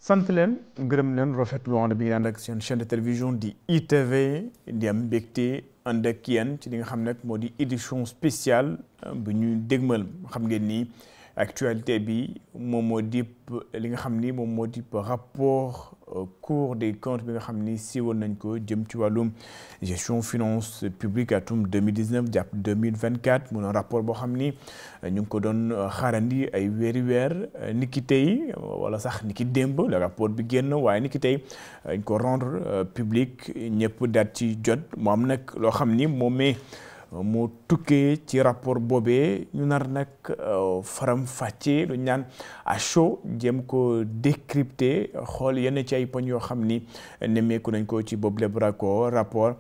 sant leen gërëm leen rafetlu woon bi ngeen ànd ak seen chaîne de télévision di ITV di am mbégte ànd ak yéen ci li nga xam ne moo di édition spéciale bu ñuy dégmal xam ngeen ni actualité bi moom moo di li nga xam ni moom moo di rapport Cour des comptes bi nga xam ni siiwal nañ ko jëm ci wàllum gestion finance publique atum 2019 jàpp 2024 mu doon rapport boo xam ni ñu ngi ko doon xaarandi ay weer niki tey wala sax niki démb le rapport bi génn waaye niki tey ñu ko rendre public ñëpp daat ci jot mu am nag loo xam ni moomee moo tukkee ci rapport boobee ñu nar nag faram fàcce lu ñaan à chaud jéem ko décrypter xool yenn ci ay poñ yoo xam ni nemmeeku nañ ko ci boobu lépp rapport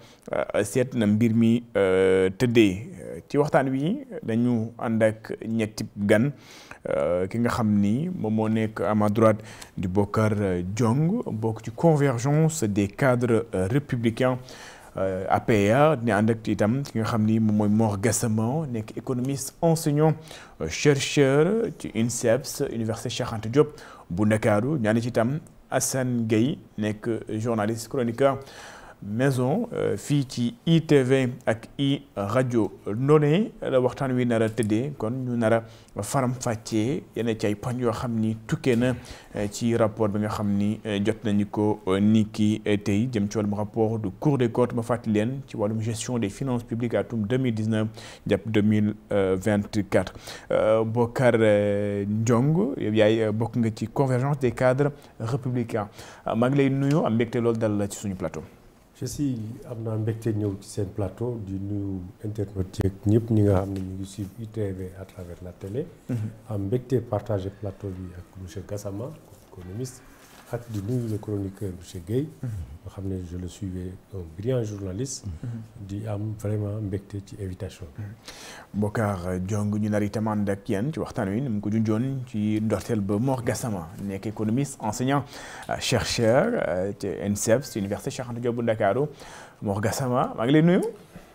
seet na mbir mi tëddee ci waxtaan wi dañu ànd ak ñetti gan ki nga xam ni moom moo nekk à ma droite di Bocar Diong bokk ci convergence des cadres républicains APR dina ànd ak itam ki nga xam ni moom mooy Mor Gassama nekk économiste enseignant chercheur ci INSEPS Université Cheikh Anta Diop bu Ndakaaru ñaani ci itam Assane Gueye nekk journaliste chroniqueur maison fii ci ITV ak i rajo noonee la waxtaan wi nar a tëddee kon ñu nar a faram fàccee yenn ci ay poñ yoo xam ni tukkee na ci rapport bi nga xam ni jot nañu ko ni ki tey jëm ci wàllum rapport du Cour des comptes ma fàttali leen ci wàllum gestion des finances publiques atum 2019 jàpp 2024 Bocar Diong yow yaay bokk nga ci convergence des cadres républicains maa ngi lay nuyu am mbégte loolu dal la ci suñu plateau. je suis am naa mbégte ñëw ci seen plateau di nuyu internautes yeeg ñëpp ñi nga xam ne ñu ngi suivre ITV à travers la télé. am mbégte partager plateau bi ak monsieur Gassama économiste ak di nuyu le chroniqueur monsieur Gueye. nga xam ne je le suivais un brillant journaliste. di am vraiment mbégte ci invitation bi. Bocar Diong ñu nar itam ànd ak yéen ci waxtaan wi ni mu ko junjoon ci ndorteel ba Mor Gassama nekk économiste enseignant chercheur ci INSEPS ci Université Cheikh Anta Diop bu Ndakaaru Mor Gassama maa ngi lay nuyu.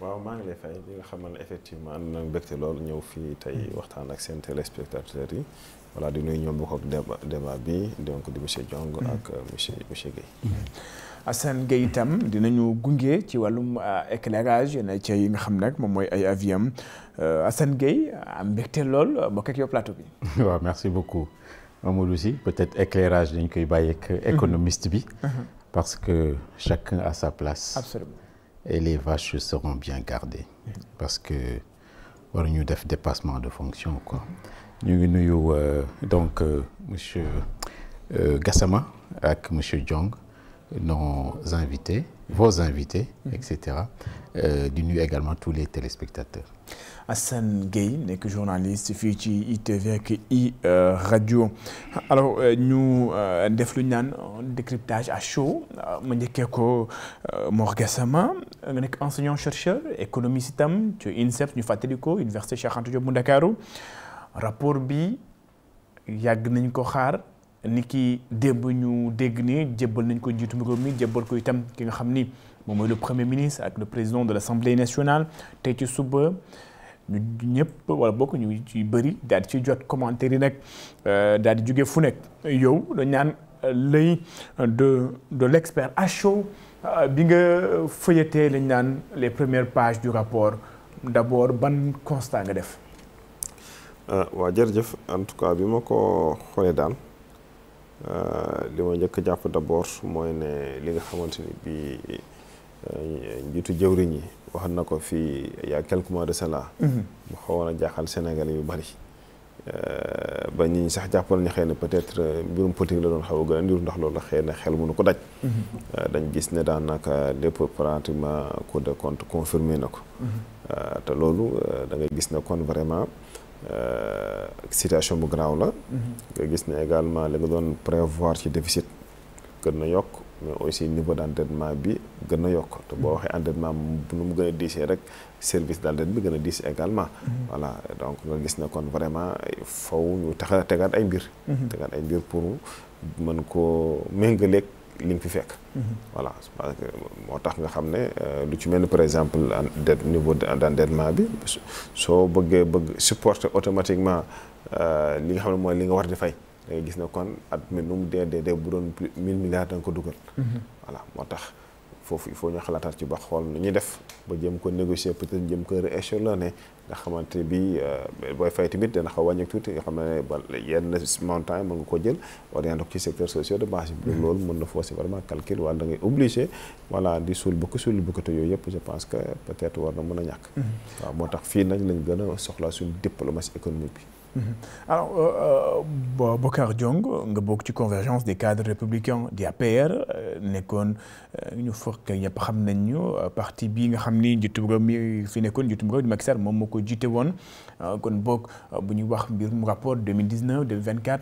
waaw maa ngi lay fay di nga xamal ne effectivement am na mbégte lool ñëw fii tey waxtaan ak seen téléspectateurs yi voilà di nuyu ñoom bokk ak débat bi donc di monsieur Diong ak monsieur Gueye. Assane Gueye itam dinañu gunge ci wàllum éclairage yenn ci yi nga xam nag moom mooy ay aviam Assane Gueye am mbégte lool bokk ak yow plateau bi. waaw merci beaucoup Mamadou Sy peut-être éclairage dañ koy bàyyi ak économiste bi. parce que chacun a sa place. Absolument. Et les vaches seront bien gardées. parce que waruñu def dépassement de fonction quoi. ñu ngi nuyu donc monsieur Gassama ak monsieur Diong nos invités vos invités etc. di nuyu également tous les téléspectateurs. Assane Gueye nekk journaliste fii ci ITV ak i rajo alors ñu def lu ñu naan décryptage à chaud ma njëkkee ko Mor Gassama nga nekk enseignant chercheur économiste itam ci INSEPS ñu fàttali ko Université Cheikh Anta Diop bu Ndakaaru rapport bi yàgg nañ ko xaar ni ki démb ñu dégg ni jébbal nañ ko njiitu réew mi jébbal ko itam ki nga xam ni moom mooy le premier ministre ak le président de l'Assemblée nationale tey ci suba ñu ñëpp wala bokk ñu ci bëri daal di ci jot commentaire yi nag daal di jóge fu nekk yow dañ naan l'œil de l'expert à chaud bi nga feuilleté lañ naan les premières pages du rapport d'abord ban constat nga def. waaw jërëjëf en tout cas bi ma ko xoolee daal li ma njëkk jàpp d'abord mooy ne li nga xamante ni bii njiitu jëwriñ yi wax na ko fii il y a quelques mois de cela. mu xawoon a jaaxal Sénégal yu bari ba ñi sax jàppoon nañu xëy na peut-être mbirum politique la doon xaw a gën a ndiru ndax loolu xëy na xel mënu ko daj. dañ gis ne daanaka lépp pratiquement Cour des comptes confirmé na ko. te loolu da ngay gis ne kon vraiment. situation bu garaaw la. nga gis ne également li nga doon prévoir ci déficit gën na yokk mais aussi niveau d'endettement bi gën na yokk te boo waxee endettement bu nu mu gën a diisee rek service d'endettement bi gën a diis également. voilà donc nga gis ne kon vraiment faw ñu tegaat ay mbir. tegaat ay mbir pour mën koo méngaleeg li nga fi fekk. voilà parce que moo tax nga xam ne lu ci mel ni par exemple niveau d'endettement bi soo bëgg supporter automatiquement li nga xam ne mooy li nga war di fay da ngay gis ne kon at mi nu mu dee bu doon plus 1000 milliards da nga ko dugal. voilà moo tax foofu il faut ñu xalaataat ci ba xool nu ñuy def ba jëm ko négocier peut-être jëm ko rééchelonner nga xamante bi booy fay tamit dana xaw a wàññi tuuti nga xam ne ba yenn montant yi mën nga ko jël orienté ko ci secteur social de base bi. loolu mën na fausser vraiment calcul wala da ngay obligé voilà di suul bukki te yooyu yëpp je pense que peut-être war na mën a ñàkk. waaw moo tax fii nag lañ gën a soxla suñu diplomatie économique bi. Alors Bocar Diong nga bokk ci convergence des cadres républicains di APR nekkoon ñu fokk ñëpp xam nañ ñu parti bii nga xam ni njiitu réew mi fi nekkoon njiitu réew di Macky Sall moom moo ko jiite woon kon bokk bu ñuy wax mbirum rapport 2019 2024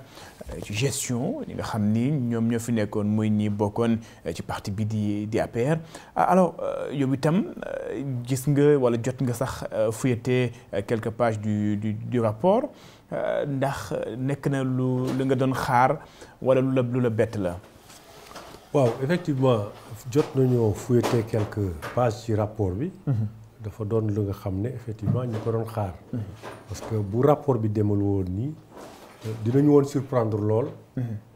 ci gestion ñi nga xam ni ñoom ñoo fi nekkoon muy ñi bokkoon ci parti bi di APR. alors yow itam gis nga wala jot nga sax feuilleté quelques pages du rapport. ndax nekk na lu nga doon xaar wala lu la bett la. waaw effectivement jot nañoo fouilleter quelques pages ci rapport bi. dafa doon lu nga xam ne effectivement ñu ko doon xaar. parce que bu rapport bi demal woon nii dinañu woon surprendre lool.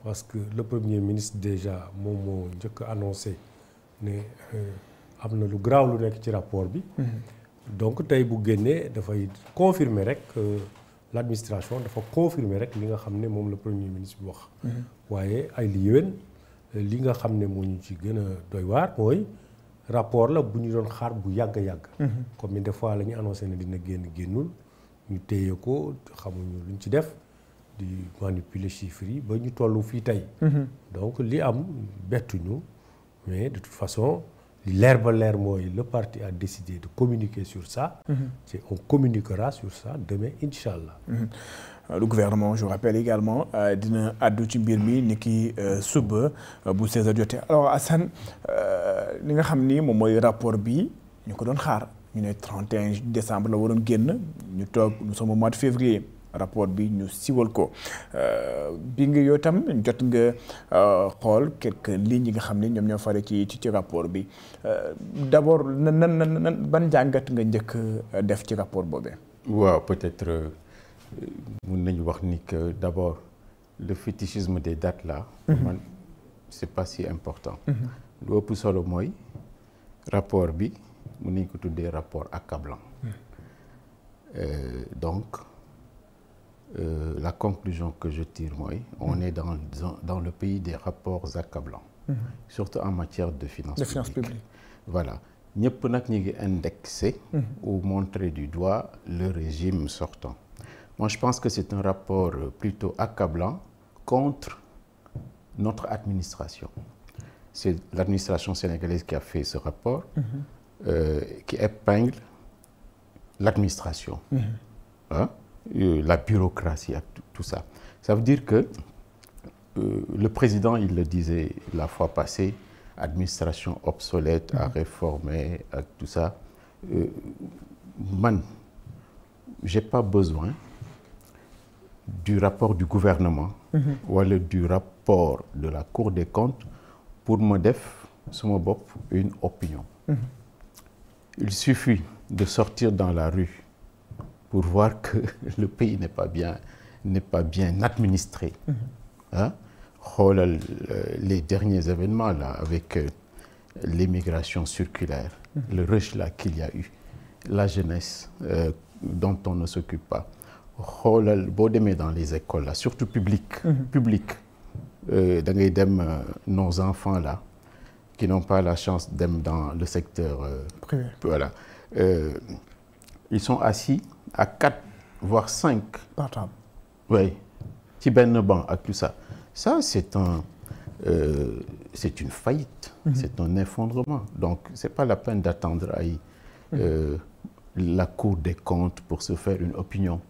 parce que le premier ministre déjà moom moo njëkk a annoncé ne am na lu graaw lu nekk ci rapport bi. donc tey bu génnee dafay confirmer rek. L'administration dafa confirmer rek li nga xam ne moom la premier ministre bi wax. waaye ay li yéwén li nga xam ne moo ñu ci gën a doy waar mooy rapport la bu ñu doon xaar bu yàgg a yàgg. comme des fois la ñu annoncé ne dina génnul ñu téye ko xamuñu luñ ci def di manipuler chiffres yi ba ñu toll fii tey. donc li am bettuñu mais de toute façon. Leer ba leer mooy le parti a décidé de communiquer sur ça. On communiquera sur ça demain Inch'Allah. Le gouvernement je rappelle également dina àddu ci mbir mi ni ki suba bu 16h jotee alors Assane li nga xam ni moom mooy rapport bi ñu ko doon xaar ñu ne 31 décembre la waroon génn ñu toog nous sommes au mois de février. rapport bi ñu siwal ko bi nga yow tam jot nga xool quelques lignes yi nga xam ne ñoom ñoo fare ci rapport bi d'abord nan ban jàngat nga njëkk def ci rapport boobee. waaw peut-être mun nañu wax ni que d'abord le fétichisme des dates là. pour man c'est pas si important. lu ëpp solo mooy rapport bi mun nañu ko tuddee rapport accablant. donc. La conclusion que je tire moi, on est dans le pays des rapports accablants, surtout en matière de finances publiques. Voilà. ñëpp nag ñu ngi indexé ou montrer du doigt le régime sortant. Moi, je pense que c'est un rapport plutôt accablant contre notre administration. C'est l'administration sénégalaise qui a fait ce rapport, qui épingle l'administration. Hein? La bureaucratie, tout ça. Ça veut dire que le président, il le disait la fois passée, administration obsolète à réformer, tout ça. Man, j'ai pas besoin du rapport du gouvernement ou du rapport de la Cour des comptes pour me def suma bopp une opinion. Il suffit de sortir dans la rue pour voir que le pays n'est pas bien administré. Hein? Xoolal les derniers événements là avec l'immigration circulaire, le rush là qu'il y a eu, la jeunesse dont on ne s'occupe pas. Xoolal boo demee dans les écoles là, surtout publiques, da ngay dem nos enfants là qui n'ont pas la chance dem dans le secteur privé. Voilà. Ils sont assis à 4 voire 5 portables. Oui, ci benn banc ak tout ça. Ça c'est une faillite, c'est un effondrement. Donc c'est pas la peine d'attendre la Cour des comptes pour se faire une opinion.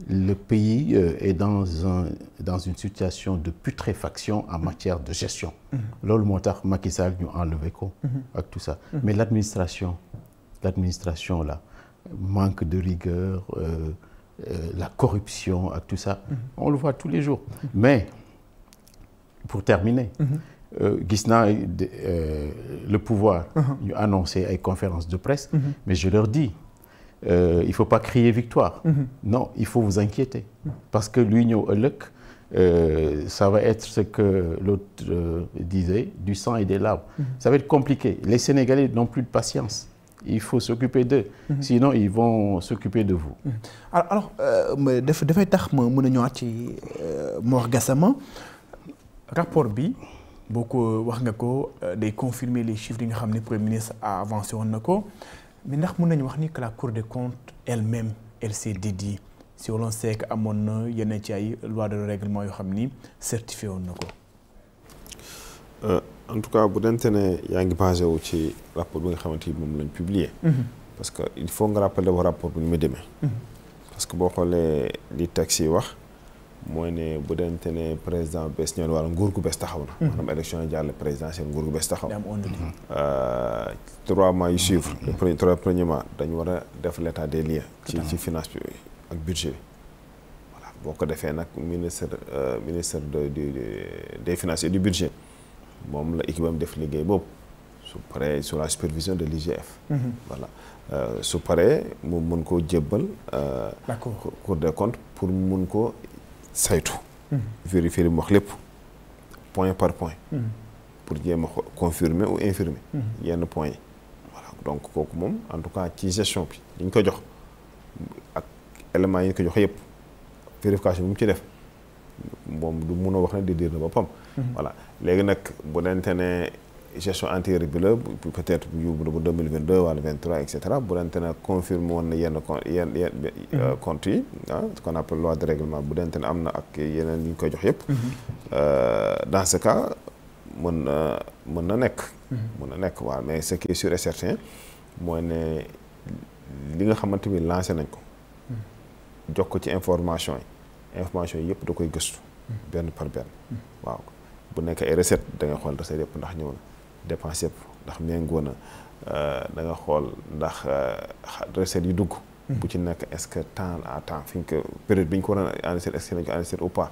Le pays est dans une situation de putréfaction en matière de gestion. Loolu moo tax Macky Sall ñu enlevé ko ak tout ça. Mais l'administration là, manque de rigueur, la corruption ak tout ça, on le voit tous les jours. Mais pour terminer, gis naa le pouvoir ñu annoncé ay conférences de presse, mais je leur dis il faut pas crier victoire. Non, il faut vous inquiéter parce que luy ñëw ëllëg ça va être ce que l'autre disait, du sang et des larmes. Ça va être compliqué. Les Sénégalais n'ont plus de patience. Il faut s'occuper d'eux. Sinon, ils vont s'occuper de vous. Alors dafay tax ma mën a ñëwaat ci Mor Gassama rapport bi boo ko wax nga ko day confirmer les chiffres yi nga xam ne Premier ministre a avancé woon na ko mais ndax mën nañu wax ni que la Cour des comptes elle-même elle s'est dédiée si on sait que amoon na yenn ci ay loi de règlement yoo xam ni certifié woon na ko. En tout cas bu dente ne yaa ngi basé wu ci rapport bi nga xamante ni moom lañ publier. parce que il faut nga rappeler d'abord rapport bi ni mu demee. parce que boo xoolee li texte yi wax mooy ne bu dente ne président bees ñëw wala nguur gu bees taxaw na. maanaam élection yi jàll présidentielle nguur gu bees taxaw. 3 mois yu suivre. le 3 premiers mois dañu war a def l'état des lieux. ci finance bi ak budget bi. voilà boo ko defee nag ministre des finances et du budget. moom la équipe am def liggéey boobu su paree sous la supervision de l'IGF. voilà su paree mu mun koo jébbal. Cour des comptes pour mun koo saytu. vérifier li mu wax lépp point par point. pour jéem a confirmer ou infirmer. yenn points yi. voilà donc kooku moom en tout cas ci gestion bi li ñu ko jox ak éléments yi ñu ko jox yëpp vérification bi mu ci def moom du mun a wax ne di diir na boppam. voilà léegi nag bu dente ne gestion antérieure bi la peut-être bu yóbbu na ba 2022 wala 23 et cetera bu dente ne confirme woon na yenn comptes yi ce qu'on appelle loi de règlement bu dente ne am na ak yeneen yi ñu koy jox yëpp. dans ce cas mën na nekk. mën na nekk waaw mais ce qui est sûr et certain mooy ne li nga xamante ni lancé nañ ko. jox ko ci information yi yëpp da koy gëstu. benn par benn. waaw bu nekk ay recette da nga xool recette yëpp ndax ñëw na dépense yëpp ndax méngoo na da nga xool ndax recette yi dugg. bu ci nekk est-ce que temps à temps fi ñu ko période bi ñu ko war a enregistrer est-ce que nañ ko enregistrer ou pas.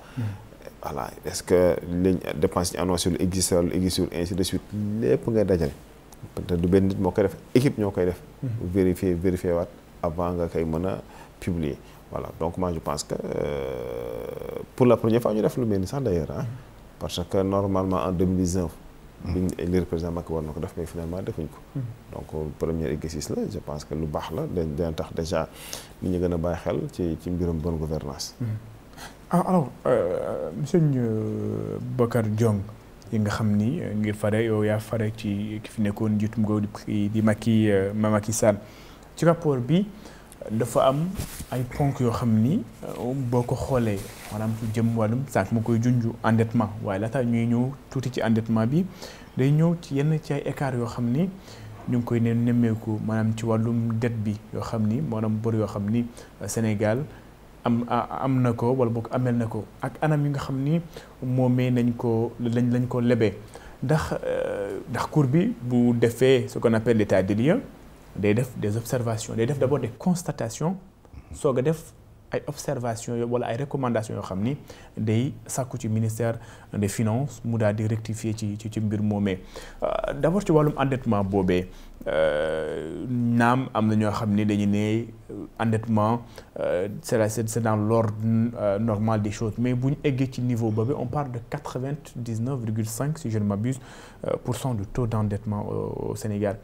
voilà est-ce que liñ dépense yi annoncé lu existe lu existe ainsi de suite lépp ngay dajale. peut-être du benn nit moo koy def équipe ñoo koy def. vérifier waat avant nga koy mën a publier. voilà donc moi je pense que pour la première fois ñu def lu mel ni sax d'ailleurs parce que normalement en 2019. biñ élire président Macky war na ko def mais finalement defuñ ko. donc premier exercice la je pense que lu baax la dina tax déjà nit ñi gën a bàyyi xel ci mbirum bonne gouvernance alors monsieur Bokar Diong yi nga xam ni ngi fare yow yaa fare ci ki fi nekkoon njiitum réew di Macky Sall ci rapport bi dafa am ay ponk yoo xam ni boo ko xoolee maanaam su jëm wàllum sànq ma koy junj endettement waaye laata ñuy ñëw tuuti ci endettement bi day ñëw ci yenn ci ay écart yoo xam ni ñu ngi koy nemmeeku maanaam ci wàllum dette bi yoo xam ni maanaam bor yoo xam ni Sénégal am na ko wala boog amel na ko ak anam yi nga xam ni moomee lañ ko lebee ndax cour bi bu defee ce qu'on appelle l'état des lieux day def des observations day def d'abord des constatations soog a def ay observations wala ay recommandations yoo xam ni day sàkku ci ministère des finances mu daal di rectifier ci mbir moomee d'abord ci wàllum endettement boobee naam am na ñoo xam ni dañu ne endettement c'est dans l'ordre normal des choses mais bu ñu eggee ci niveau boobu on parle de 99,5 si je ne m'abuse % de taux d'endettement au Sénégal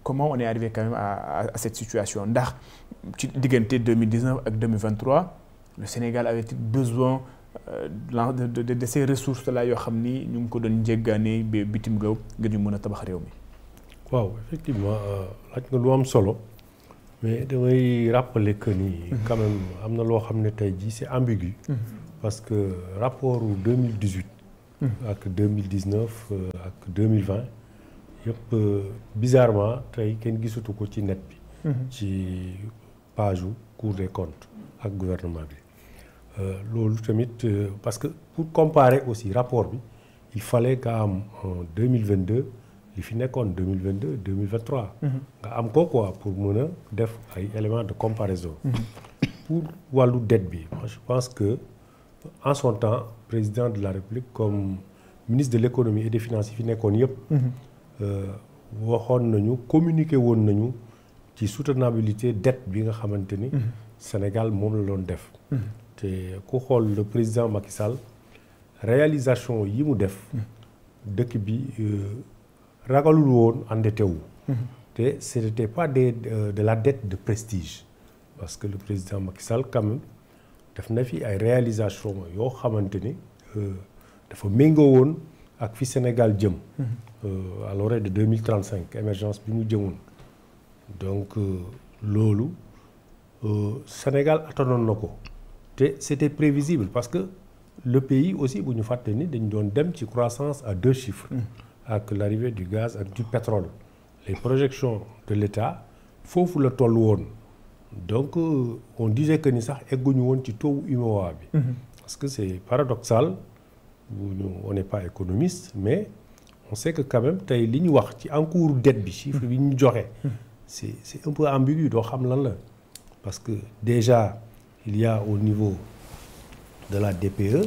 comment on est arrivé quand même à cette situation ndax ci diggante 2019 ak 2023 le Sénégal avait-il besoin de ces ressources là yoo xam ni ñu ngi ko doon jéggaane ba bitim réew ngir ñu mën a tabax réew mi. waaw effectivement laaj nga lu am solo mais damay rappeler que ni quand même am na loo xam ne tey jii c'est ambigu. parce que rapport 2018. ak 2019 ak 2020 yëpp bizarrement tey kenn gisatu ko ci net bi. ci page Cour des comptes ak gouvernement bi. loolu tamit parce que pour comparer aussi rapport bi il fallait nga am en 2022 li fi nekkoon 2022 2023. nga am ko quoi pour mën a def ay éléments de comparaison. pour wàllu dette bi moi je pense que en son temps président de la République comme ministre de l'économie et des finances yi fi nekkoon yëpp. waxoon nañu communiqué woon nañu ci soutenabilité dette bi nga xamante ni. Sénégal moom la doon def. te ku xool le président Macky Sall réalisation yi mu def dëkk bi ragalul woon endetté wu te ce n'était pas de la dette de prestige parce que le président Macky Sall quand même def na fi ay réalisation yoo xamante ni dafa méngoo woon ak fi Sénégal jëm à l'horizon de 2035 émergence bi mu jëmoon donc loolu Sénégal attanoon na ko te c'était prévisible parce que le pays aussi bu ñu fàtte ni dañ doon dem ci croissance à 2 chiffres ak l'arrivée du gaz ak du pétrole les projections de l'État foofu la toll woon donc on disait que ni sax egguñu woon ci taux UEMOA bi parce que c'est paradoxal on n'est pas économiste mais on sait que quand même tey li ñu wax ci encours dette bi chiffre bi ñu joxe c'est un peu ambigu doo xam lan la parce que déjà il y a au niveau de la DPE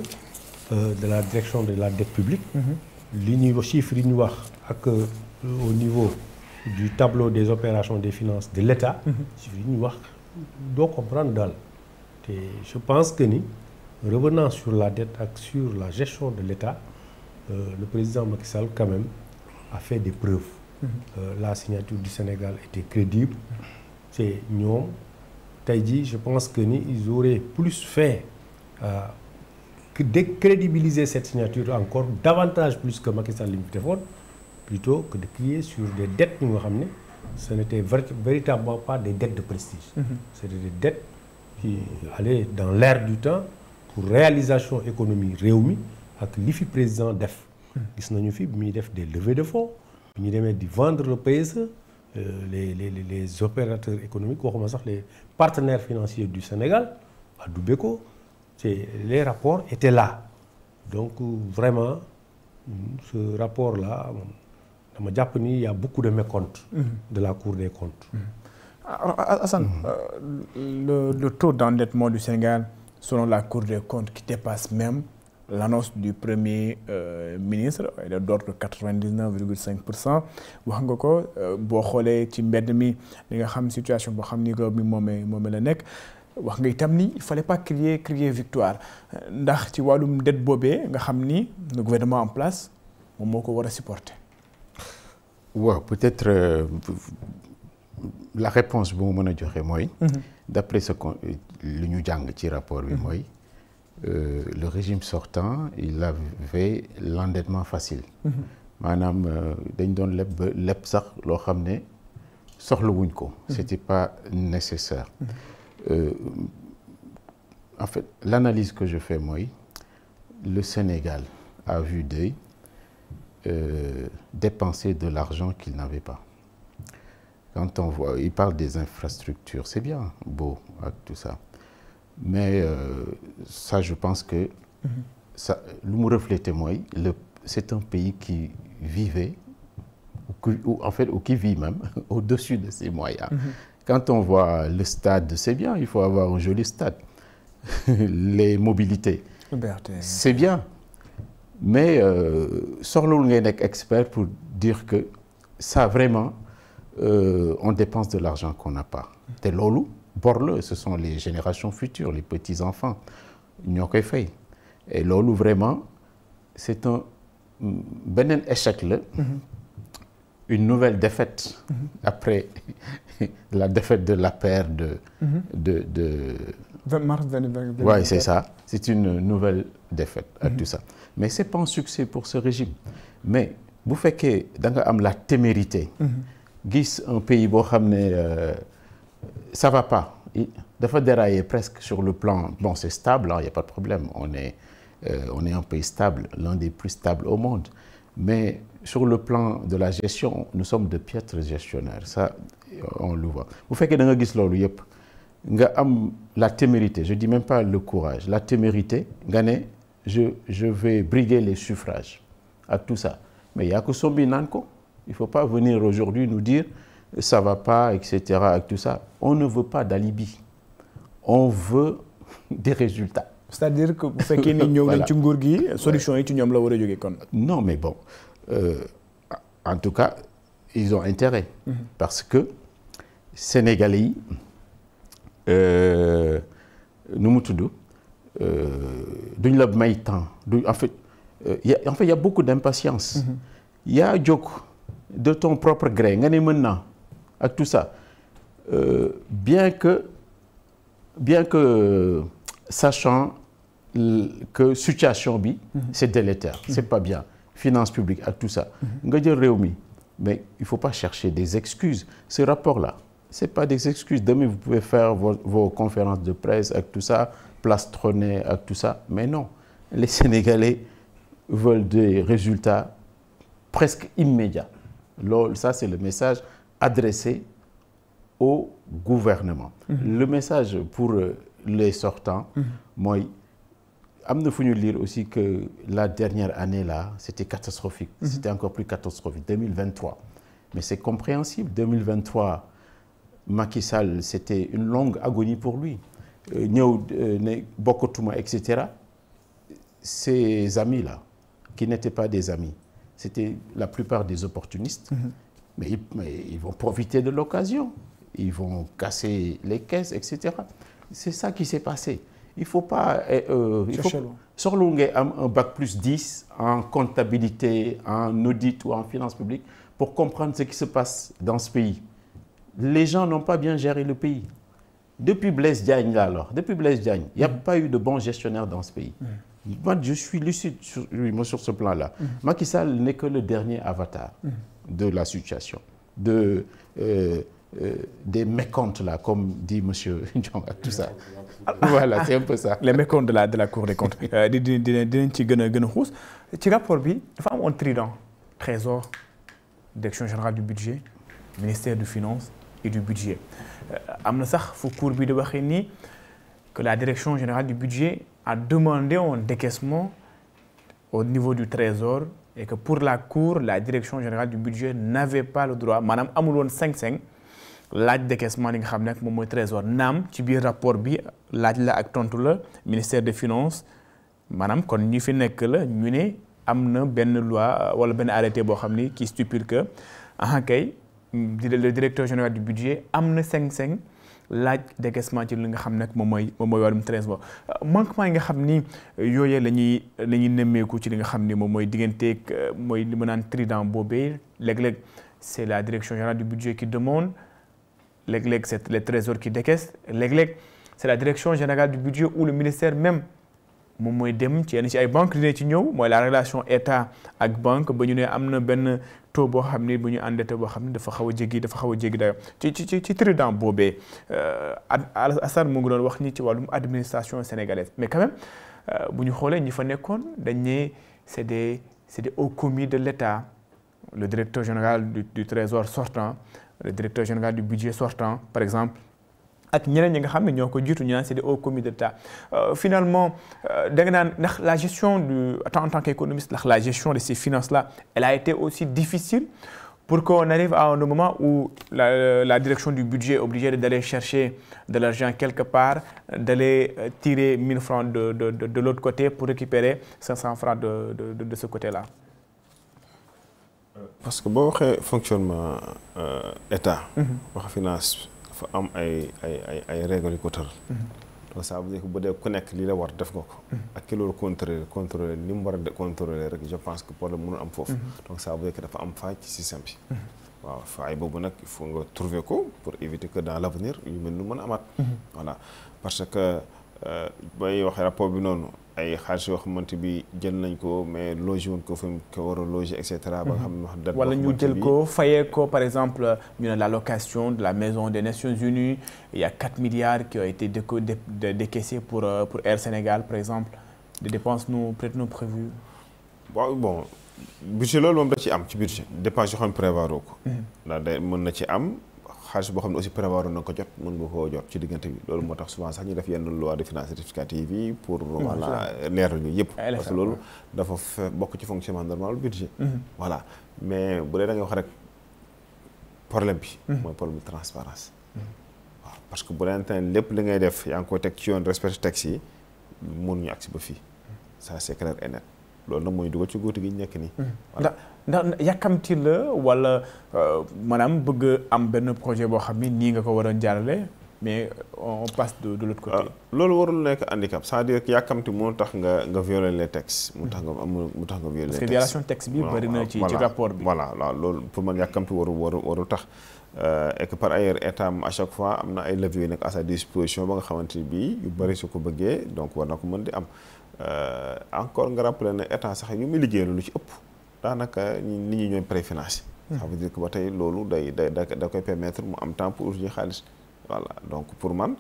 de la direction de la dette publique li ñuy wax chiffre yi ñu wax ak au niveau du tableau des opérations des finances de l'État chiffre yi ñu wax doo comprendre daal te je pense que ni revenant sur la dette ak sur la gestion de l'État le président Macky Sall quand même a fait des preuves la signature du Sénégal était crédible te ñoom tey jii je pense que ni ils auraient plus fait que décrédibiliser cette signature encore davantage plus que Macky Sall li mu defoon plutôt que de crier sur des dettes yu nga xam ne ce n'était véritablement pas des dettes de prestige c'était des dettes qui allaient dans l'air du temps pour réalisation économique réew mi ak li fi président def gis nañu fi bi muy def des levées de fonds bi ñu demee di vendre le PSE les opérateurs économiques waxuma sax les partenaires financiers du Sénégal à Dubeco les rapports étaient là donc vraiment ce rapport là dama jàpp ni il y a beaucoup de mécomptes de la Cour des comptes. Alors, Assane, le taux d'endettement du Sénégal selon la Cour des comptes qui dépasse même l'annonce du premier ministre est d'ordre de 99,5%. wax nga ko boo xoolee ci mbedd mi li nga xam situation boo xam ni réew mi moomee la nekk wax nga itam ni il fallait pas crier victoire ndax ci wàllum dette boobee nga xam ni le gouvernement en place moom moo ko war a supporter. waaw peut-être la réponse bu mu mën a joxe mooy. d'après ce que li ñu jàng ci rapport bi mooy. Le régime sortant il avait l'endettement facile. maanaam dañ doon leb sax loo xam ne soxlawuñ ko. c'était pas nécessaire. En fait l'analyse que je fais mooy le Sénégal à vue d'œil dépenser de l'argent qu'il n'avait pas. Quand on voit, il parle des infrastructures, c'est bien beau avec tout ça. Mais ça, je pense que ça, lu mu reflétait mooy c'est un pays qui vivait ou qui vit même au-dessus de ses moyens. Quand on voit le stade, c'est bien, il faut avoir un joli stade. Les mobilités, c'est bien. Mais soxlawul ngay nekk expert pour dire que ça vraiment on dépense de l'argent qu'on n'a pas. te loolu bor la ce sont les générations futures les petits-enfants ñoo koy fay et loolu vraiment c'est un beneen échec la une nouvelle défaite après la défaite de l'APR de 20 mars 2020. Oui, c'est ça. C'est une nouvelle défaite ak tout ça. Mais c'est pas un succès pour ce régime. Mais bu fekkee da nga am la témérité. gis un pays boo xam ne ça va pas. dafa dérailler presque sur le plan bon c'est stable hein, y a pas de problème on est un pays stable l'un des plus stables au monde. Mais sur le plan de la gestion nous sommes de piètres gestionnaires ça on le voit bu fekkee da nga gis loolu yëpp nga am la témérité je dis même pas le courage la témérité nga ne je vais briguer les suffrages ak tout ça mais yaa ko sombi naan ko il faut pas venir aujourd'hui nous dire ça va pas etc ak tout ça on ne veut pas d'alibi on veut des résultats. C'est-à-dire que bu fekkee ni ñëw nañ ci nguur gi solution yi ci ñoom la war a jógee kon. non mais bon en tout cas ils ont intérêt. parce que Sénégalais yi nu mu tudd duñ la may temps en fait il y a beaucoup d'impatience. yaa jóg de ton propre gré nga ne mën naa ak tout ça bien que sachant que situation bi c'est délétère, c'est pas bien, finances publiques ak tout ça nga jël réew mi, mais il faut pas chercher des excuses. Ce rapport-là, c'est pas des excuses. Demain vous pouvez faire vos conférences de presse ak tout ça, plastronner ak tout ça, mais non, les Sénégalais veulent des résultats presque immédiats. Ça c'est le message adressé au gouvernement. Le message pour les sortants, moi, am na fu ñu lire aussi que la dernière année là, c'était catastrophique. C'était encore plus catastrophique. 2023. Mais c'est compréhensible. 2023, Macky Sall, c'était une longue agonie pour lui. ñëw ne bokkatuma, etc. Ces amis là, qui n'étaient pas des amis, c'était la plupart des opportunistes. Mais ils vont profiter de l'occasion. Ils vont casser les caisses, etc. C'est ça qui s'est passé. Il faut pas... soxla ngay am un bac plus 10 en comptabilité, en audit ou en finances publiques pour comprendre ce qui se passe dans ce pays. Les gens n'ont pas bien géré le pays. Depuis Blaise Diagne, là alors, depuis Blaise Diagne, il n'y a pas eu de bons gestionnaires dans ce pays. Moi, je suis lucide sur ce plan-là. Macky Sall n'est que le dernier avatar de la situation. Des mécomptes là, comme dit monsieur Ndiong ak tout ça. Voilà, c'est un peu ça. Les mécomptes de la Cour des comptes. dinañ ci gën a xuus ci rapport bi dafa am un trident: Trésor, Direction générale du budget, ministère des finances et du budget. am na sax fu Cour bi di waxee nii que la Direction générale du budget a demandé un décaissement au niveau du Trésor et que pour la Cour, la Direction générale du budget n'avait pas le droit, maanaam amul woon sañ-sañ laaj décaissement li nga xam ne ak moom mooy Trésor. naam ci biir rapport bi laaj la ak tontu la ministère des finances, maanaam kon ñi fi nekk la ñu ne am na benn loi wala benn arrêté boo xam ni qui stipule que kay le directeur général du budget am na sañ-sañ laaj décaissement ci li nga xam ne moom mooy wàllum Trésor. manquement yi nga xam ni yooyee la ñuy nemmeeku ci li nga xam ni moom mooy digganteeg mooy li ma naan trident boobee léeg-léeg c'est la direction générale du budget qui demande, léeg-léeg c'est le Trésor qui décaisse, léeg-léeg c'est la direction générale du budget ou le ministère même moom mooy dem ci yenn ci ay banques dina ci ñëw, mooy la relation état ak banque ba ñu ne am na benn taux boo xam ni bu ñu endetté boo xam ni dafa xaw a jéggi dayo ci trident boobee. Assane mu ngi doon wax ni ci wàllum administration sénégalaise, mais quand même bu ñu xoolee ñi fa nekkoon dañ ne c'est des hauts commis de l'État, le directeur général du Trésor sortant, le directeur général du budget sortant par exemple, ak ñeneen ñi nga xam ne ñoo ko jiitu ñu naan c'est des hauts commis d'État. Finalement da nga naan ndax la gestion en tant qu'économiste, ndax la gestion de ces finances là elle a été aussi difficile pour qu'on arrive à un moment où la direction du budget est obligée d'aller chercher de l'argent quelque part, d'aller tirer 1000 francs de l'autre côté pour récupérer 500 francs de ce côté-là. Parce que boo waxee fonctionnement état, wax finance dafa am ay règles yu ko tëral. Donc ça veut dire que bu dee ku nekk lii la war def nga ko. ak ki loolu contrôler ni mu war a contrôler rek, je pense que problème mënul am foofu. Donc ça veut dire que dafa am faille ci système bi. waaw faille boobu nag il faut nga trouver ko pour éviter que dans l'avenir yu mel ni mën a amaat. voilà parce que bay wax rapport bi noonu ay xaalis yoo xamante bi jël nañ ko mais logé woon ko fa ko war a loger et cetera. ba nga xam ne wax date wala ñu jël ko fayee ko par exemple ñu ne la location de la maison des Nations Unies, il y a 4 milliards qui ont été décaissés pour Air Sénégal par exemple, des dépenses peut-être non prévues. waaw bon budget loolu moom da ci am ci budget dépenses yoo xam ne prévoir ko. ndax day mën na ci am xaalis boo xam ne aussi prévoir na ko jot mën nga koo jot ci diggante bi. loolu moo tax souvent sax ñu def yenn loi de finances rectificative yi pour voilà leeral ñu yëpp. parce que loolu dafa bokk ci fonctionnement normal budget. voilà mais bu dee da nga wax rek problème bi. mooy problème de transparence. waaw parce que bu dee lépp li ngay def yaa ngi koy teg ci yoon respecté texte yi mënuñu agsi ba fii ça c'est clair et net. loolu nag mooy dugal ci góoti gi ñu nekk nii. ndax yàkkamti la wala maanaam bëgg am benn projet boo xam ni nii nga ko war a jaarale mais on passe de l'autre côté. loolu warul nekk handicap c'est-à-dire que yàkkamti moo tax nga violer les textes mu tax nga violer les textes parce que violation texte bi bari na ci rapport bi. voilà loolu pour man yàkkamti waru tax et que par ailleurs état à chaque fois am na ay leviers yu nekk à sa disposition ba nga xamante ni bii yu bari su ko bëggee donc war na ko mën di am encore nga rappeler ne état sax yu muy liggéey lu ci ëpp daanaka nit ñi ñooy préfinancé. ça veut dire que ba tey loolu da koy permettre mu am temps pour uti xaalis. voilà donc pour man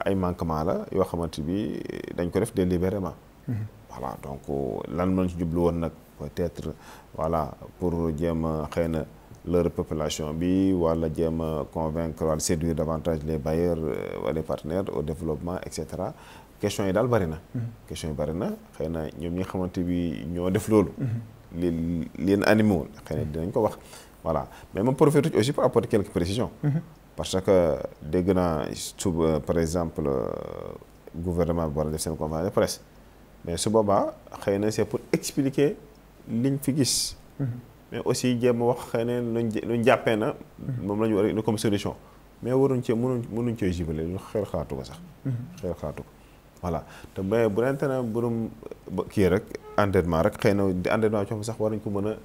ay manquement la yoo xamante bi dañ ko def délibérément. voilà donc lan mën ci jublu woon nag peut-être voilà pour jéem a xëy na leur population bi wala jéem a convaincre wala séduire davantage les bailleurs wala les partenaires au développement et cetera question yi daal bari na. question yi bari na xëy na ñoom ñi nga xamante bi ñoo def loolu. li leen animé woon xëy na dinañ ko wax voilà mais ma profite aussi pour apporter quelques précisions. parce que dégg naa par exemple gouvernement bi war a def seen conférence de presse mais su boobaa xëy na c'est pour expliquer liñ fi gis. mais aussi jéem a wax xëy na luñ jàppee na. moom la ñu war a indi comme solution. mais waruñ cee mënuñ cee jubale lu xel xalaatu ko sax. xel xalaatu ko voilà te mais bu nente na burum kii rek endettement rek xëy na di endettement coono sax war nañ ko mën a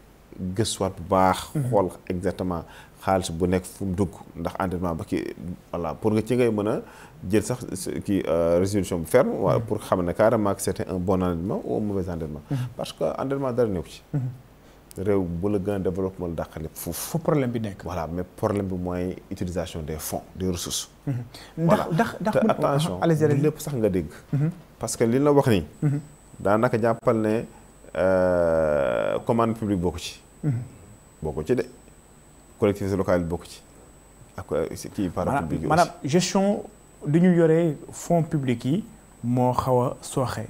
gëstuwaat bu baax. xool exactement. xaalis bu nekk fu mu dugg ndax endettement ba kii voilà pour nga ci ngay mën a jël sax kii résolution bu ferme wala pour xam ne carrément que c'était un bon endettement ou un mauvais endettement parce que endettement dara nekku ci réew bu la gën a développement la dàqale foofu problème bi nekk voilà mais problème bi mooy utilisation des fonds des ressources ndax te attention du lépp sax nga dégg parce que li la wax nii daanaka jàppal ne commande publique bokku ci de collectivité locale bokk ci ak kii parapublic yi maanaam gestion du ñu yoree fonds publics yi moo xaw a sooxe.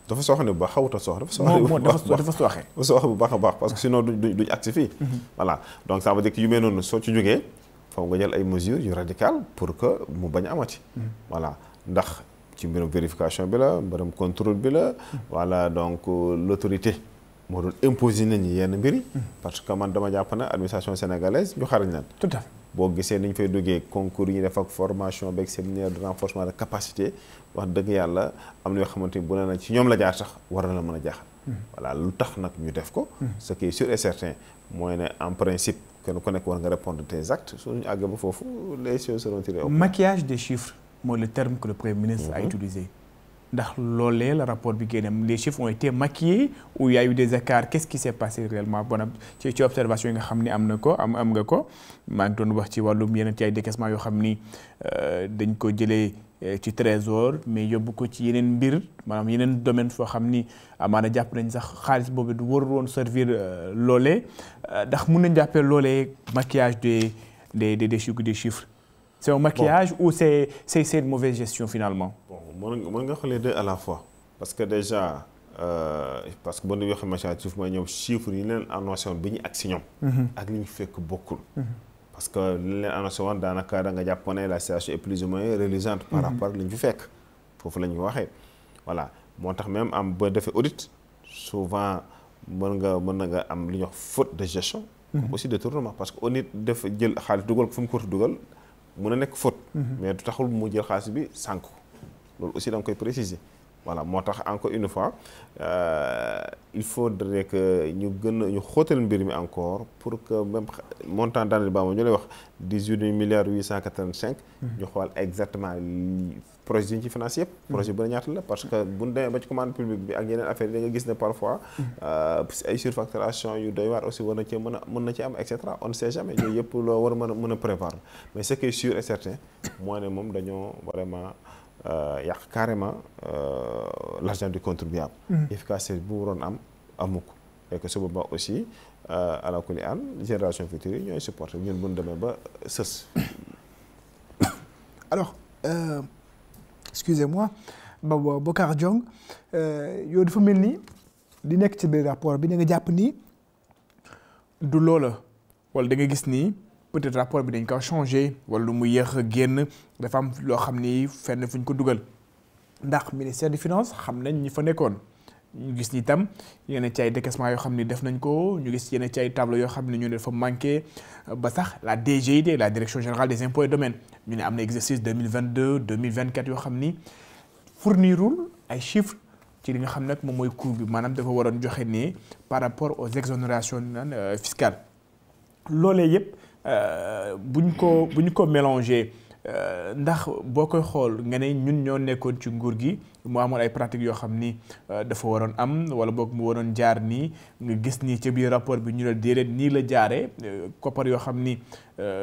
dafa sooxe ne bu baax xawut a sooxe dafa sooxe bu baax a baax parce que sinon duñ agsi fii voilà donc ça veut dire que yu mel noonu soo ci jógee foog nga jël ay mesures yu radicales pour que mu bañ a amati voilà ndax ci mbirum vérification bi la mbirum contrôle bi la voilà donc l'autorité moo doon imposer nañu yenn mbir yi parce que man dama jàpp ne administration sénégalaise ñu xarañ leen tout à fait boo gisee ni ñu fay duggee concours yi ñu def ak formation beeg séminaire de renforcement de capacité wax dëgg yàlla am na yoo xamante ni bu ne na ci ñoom la jaar sax war na la mën a jaaxal voilà lu tax nag ñu def ko ce qui est sûr et certain mooy ne en principe kenn ku nekk war nga répondre tes actes suñu àgg ba foofu les choses seront tirées au maquillage des chiffres mooy le terme que le Premier ministre a utilisé ndax loolee la rapport bi génne les chiffres ont été maquillés ou il y a eu des écarts qu'est-ce qui s'est passé réellement bon ci observation yi nga xam ni am na ko am nga ko maa ngi doon wax ci wàllum yeneen ci ay décaissement yoo xam ni dañ ko jëlee ci trésor mais yóbbu ko ci yeneen mbir maanaam yeneen domaine foo xam ni amaana jàpp nañ sax xaalis boobu du warul woon servir loolee ndax mun nañ jàppee loolee maquillage des chiffres c'est un maquillage ou c'est une mauvaise gestion finalement. mën nga xoolee deux à la fois parce que déjà parce que boo ñu waxee maquillage chiffre mooy ñoom chiffres yi leen annoncé woon bi ñu ak si ñoom. ak li ñu fekk bokkul. parce que li leen annoncé woon daanaka da nga jàpp ne la situation est plus ou moins reluisante par rapport ak li ñu fi fekk foofu la ñu waxee voilà moo tax même am ba defee audit souvent mën nga am li ñuy wax faute de gestion. comme aussi détournement parce que audit def jël xaalis dugal ko fu mu ko dugal mun a nekk faute. mais du taxul mu jël xaalis bi sànq loolu aussi da nga koy préciser voilà moo tax encore une fois il faudrait que ñu xóotal mbir mi encore pour que même montant d'année ba ñu lay wax 18 milliards 885. ñu xool exactement projet yi ñu ci financé yëpp. projet bi ñaata la parce que bu ñu demee ba ci commande publique bi ak yeneen affaire yi da nga gis ne parfois ay surfacturation yu doy waar aussi war na ci mën na ci am et cetera on ne sait jamais yooyu yëpp loo war a mën a prévoir mais ce qui est sûr et certain mooy ne moom dañoo vraiment. yàq carrément l'argent du contribuable. efficacité bu waroon am amu ko et que su boobaa aussi ala kulli an génération future yi ñooy supporter ñun bu ñu demee ba sës. alors excusez-moi Bocar Diong yow dafa mel ni di nekk ci biir rapport bi da nga jàpp ni du loola wala da nga gis ni. peut-être rapport bi dañ ko changé wala lu mu yéex a génn dafa am loo xam ni fenn fu ñu ko dugal ndax ministère des finances xam nañ ñi fa nekkoon ñu gis ni itam yenn ci ay décaissement yoo xam ni def nañ ko ñu gis yenn ci ay tableau yoo xam ne ñu ne dafa manqué ba sax la DGID la direction générale des impôts et domaines ñu ne am na exercice 2022 2024 yoo xam ni fournirul ay chiffres ci li nga xam nag moom mooy coût bi maanaam dafa waroon joxe nii par rapport aux exonérations fiscales loolee yëpp bu ñu ko mélangé ndax boo koy xool nga ne ñun ñoo nekkoon ci nguur gi mu amoon ay pratiques yoo xam ni dafa waroon am wala boog mu waroon jaar nii nga gis nii ci biir rapport bi ñu ne déedéet nii la jaaree koppar yoo xam ni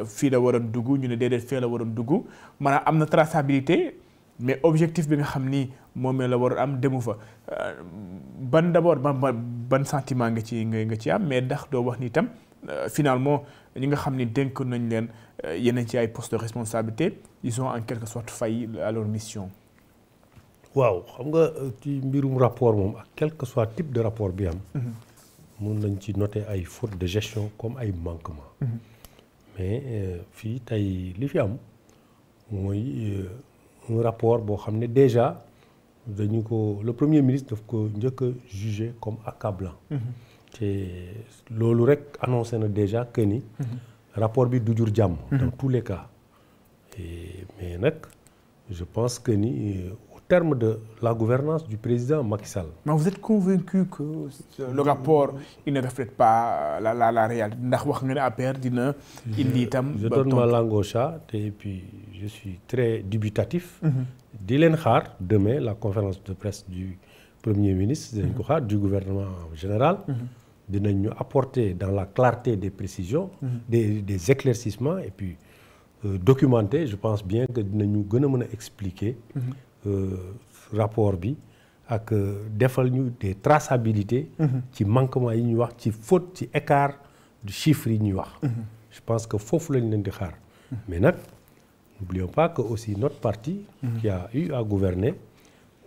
fii la waroon dugg ñu ne déedéet fee la waroon dugg maanaam am na traçabilité mais objectif bi nga xam ni moom la waroon am demu fa ban d'abord ban sentiment nga ci am mais ndax doo wax ni itam finalement ñi nga xam ni dénk nañ leen yeneen ci ay postes de responsabilité ils ont en quelque sorte failli à leur mission. waaw xam nga ci mbirum rapport moom ak quel que soit type de rapport bi am. mun nañ ci noter ay fautes de gestion comme ay manquements. mais fii tey li fi am mooy un rapport boo xam ne déjà dañu ko le premier ministre daf ko njëkk a jugé comme accablant. te loolu rek annoncé na déjà que ni rapport bi du jur jàmm dans tous les cas mais nag je pense que ni au terme de la gouvernance du président Macky Sall. Mais vous êtes convaincu que le rapport il ne reflète pas la réalité ndax wax nga ne APR dina indi itam. je donne ma langue au chat et puis je suis très dubitatif. di leen xaar demain la conférence de presse du premier ministre dinañ ko xaar du gouvernement en général. dinañ ñu apporter dans la clarté des précisions. des éclaircissements et puis documenter je pense bien que dinañu gën a mën a expliquer. rapport bi ak defal ñu des traçabilités. ci manquement yi ñuy wax ci faute ci écart de chiffres yi ñuy wax. je pense que foofu lañ leen di xaar. mais nag n'oublions pas que aussi notre parti. qui a eu à gouverner.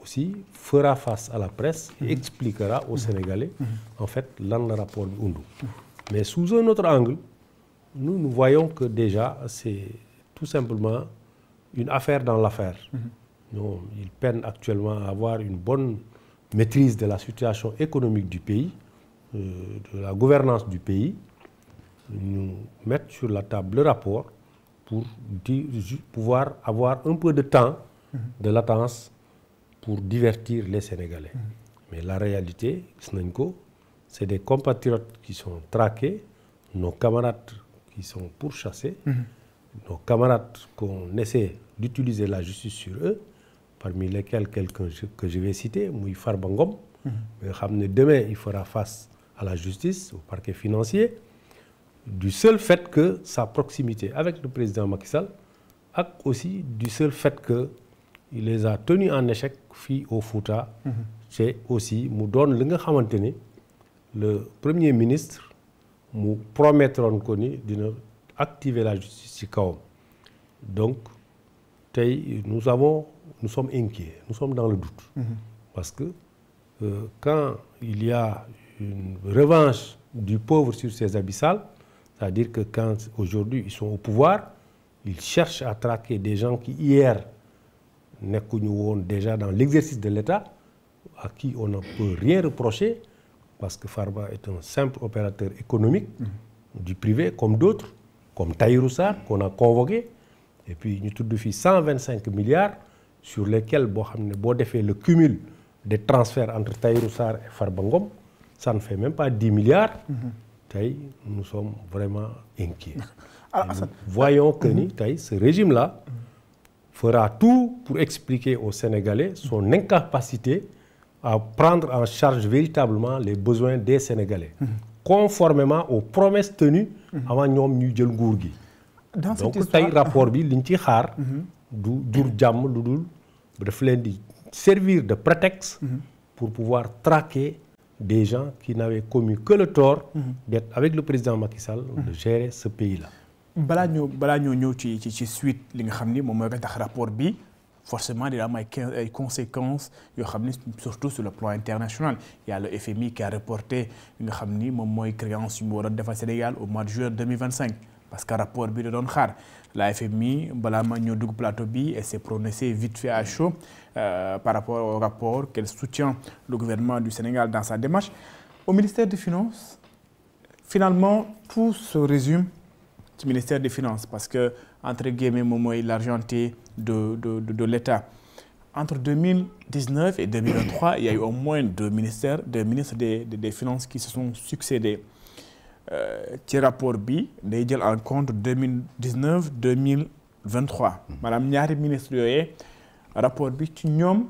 aussi fera face à la presse et expliquera aux Sénégalais en fait lan la rapport bi undu mais sous un autre angle nous voyons que déjà c'est tout simplement une affaire dans l'affaire. Ils peinent actuellement à avoir une bonne maîtrise de la situation économique du pays, de la gouvernance du pays. Nous mettre sur la table le rapport pour pouvoir avoir un peu de temps de latence pour divertir les Sénégalais. Mais la réalité, c'est des compatriotes qui sont traqués, nos camarades qui sont pourchassés, nos camarades qu'on essaie d'utiliser la justice sur eux, parmi lesquels quelqu'un que je vais citer, Mouy Farba Ngom, demain il fera face à la justice, au parquet financier, du seul fait que sa proximité avec le président Macky Sall, et aussi du seul fait que il les a tenus en échec fii au Fouta. C'est aussi mu doon li nga xamante ni le premier ministre mu promettroon ko ni dina activer la justice ci kawam. Donc tey nous sommes inquiets, nous sommes dans le doute. Parce que quand il y a une revanche du pauvre sur ses abyssales, c'est-à-dire que quand aujourd'hui ils sont au pouvoir, ils cherchent à traquer des gens qui hier nekkuñu woon déjà dans l'exercice de l'État, à qui on ne peut rien reprocher, parce que Farba est un simple opérateur économique du privé comme d'autres, comme Tahirou Sarr qu'on a convoqué, et puis ñu tudd fi 125 milliards sur lesquels boo xam ne boo defee le cumul des transferts entre Tahirou Sarr et Farba Ngom, ça ne fait même pas 10 milliards. Tey nous sommes vraiment inquiets. Nous voyons que ni tey ce régime-là fera tout pour expliquer aux Sénégalais son incapacité à prendre en charge véritablement les besoins des Sénégalais, conformément aux promesses tenues avant ñoom ñuy jël nguur gi. Donc tey rapport bi liñ ci xaar du jur jàmm lu dul daf leen di servir de prétexte pour pouvoir traquer des gens qui n'avaient commis que le tort d'être avec le président Macky Sall de gérer ce pays-là. balaa ñoo ñëw ci suite li nga xam ni moom mooy tax rapport bi forcément dina am ay conséquences yoo xam ni surtout sur le plan international. Il y a le FMI qui a reporté li nga xam ni moom mooy créance yu mu war a defal Sénégal au mois de juin 2025. parce que rapport bi da doon xaar la FMI balaa ma ñoo dugg plateau bi et s'est prononcé vite fait à chaud par rapport au rapport qu'elle soutient le gouvernement du Sénégal dans sa démarche. Au ministère des Finances, finalement, tout se résume au ministère des Finances parce que, entre guillemets, moom mooy l'argenté de l'État. Entre 2019 et 2023, il y a eu au moins deux ministres des Finances qui se sont succédés. Ci rapport bi day jël en compte 2019 2023 maanaam ñaari ministres yooyee rapport bi ci ñoom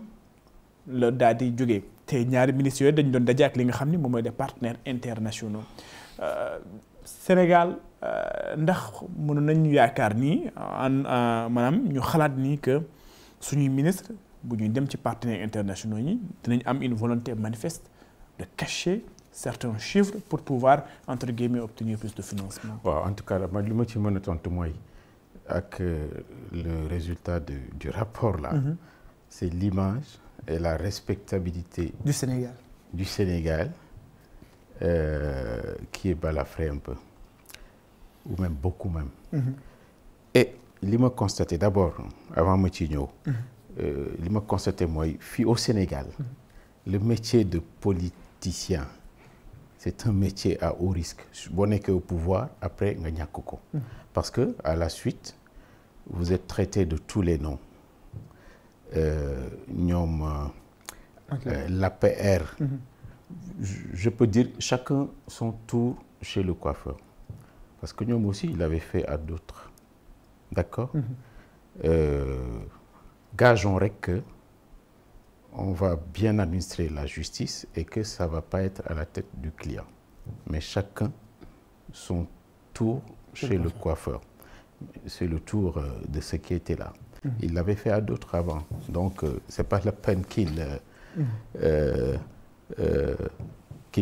la daal di jógee te ñaari ministres yooyu dañ doon daje ak li nga xam ni moom mooy des partenaires internationaux Sénégal ndax mën nañu yaakaar ni maanaam ñu xalaat ni que suñuy ministre bu ñuy dem ci partenaires internationaux yi dinañ am une volonté manifeste de cacher certains chiffres pour pouvoir entre guillemets obtenir plus de financement. waaw en tout cas man li ma ci mën a tontu mooy ak le résultat du rapport là. C'est l'image et la respectabilité du Sénégal qui est balafré un peu ou même beaucoup même. Et li ma constaté d'abord avant ma ci ñëw. li ma constaté mooy fii au Sénégal. Le métier de politicien. C'est un métier à haut risque boo nekkee au pouvoir après nga ñàkk ko parce que à la suite vous êtes traité de tous les noms ñoom l'APR je peux dire chacun son tour chez le coiffeur parce que ñoom aussi il avait fait à d'autres d'accord gageons rek que on va bien administrer la justice et que ça va pas être à la tête du client. Mais chacun son tour chez le coiffeur. C'est le tour de ceux qui étaient là. Il l'avait fait à d'autres avant. Donc, c'est pas la peine qu'il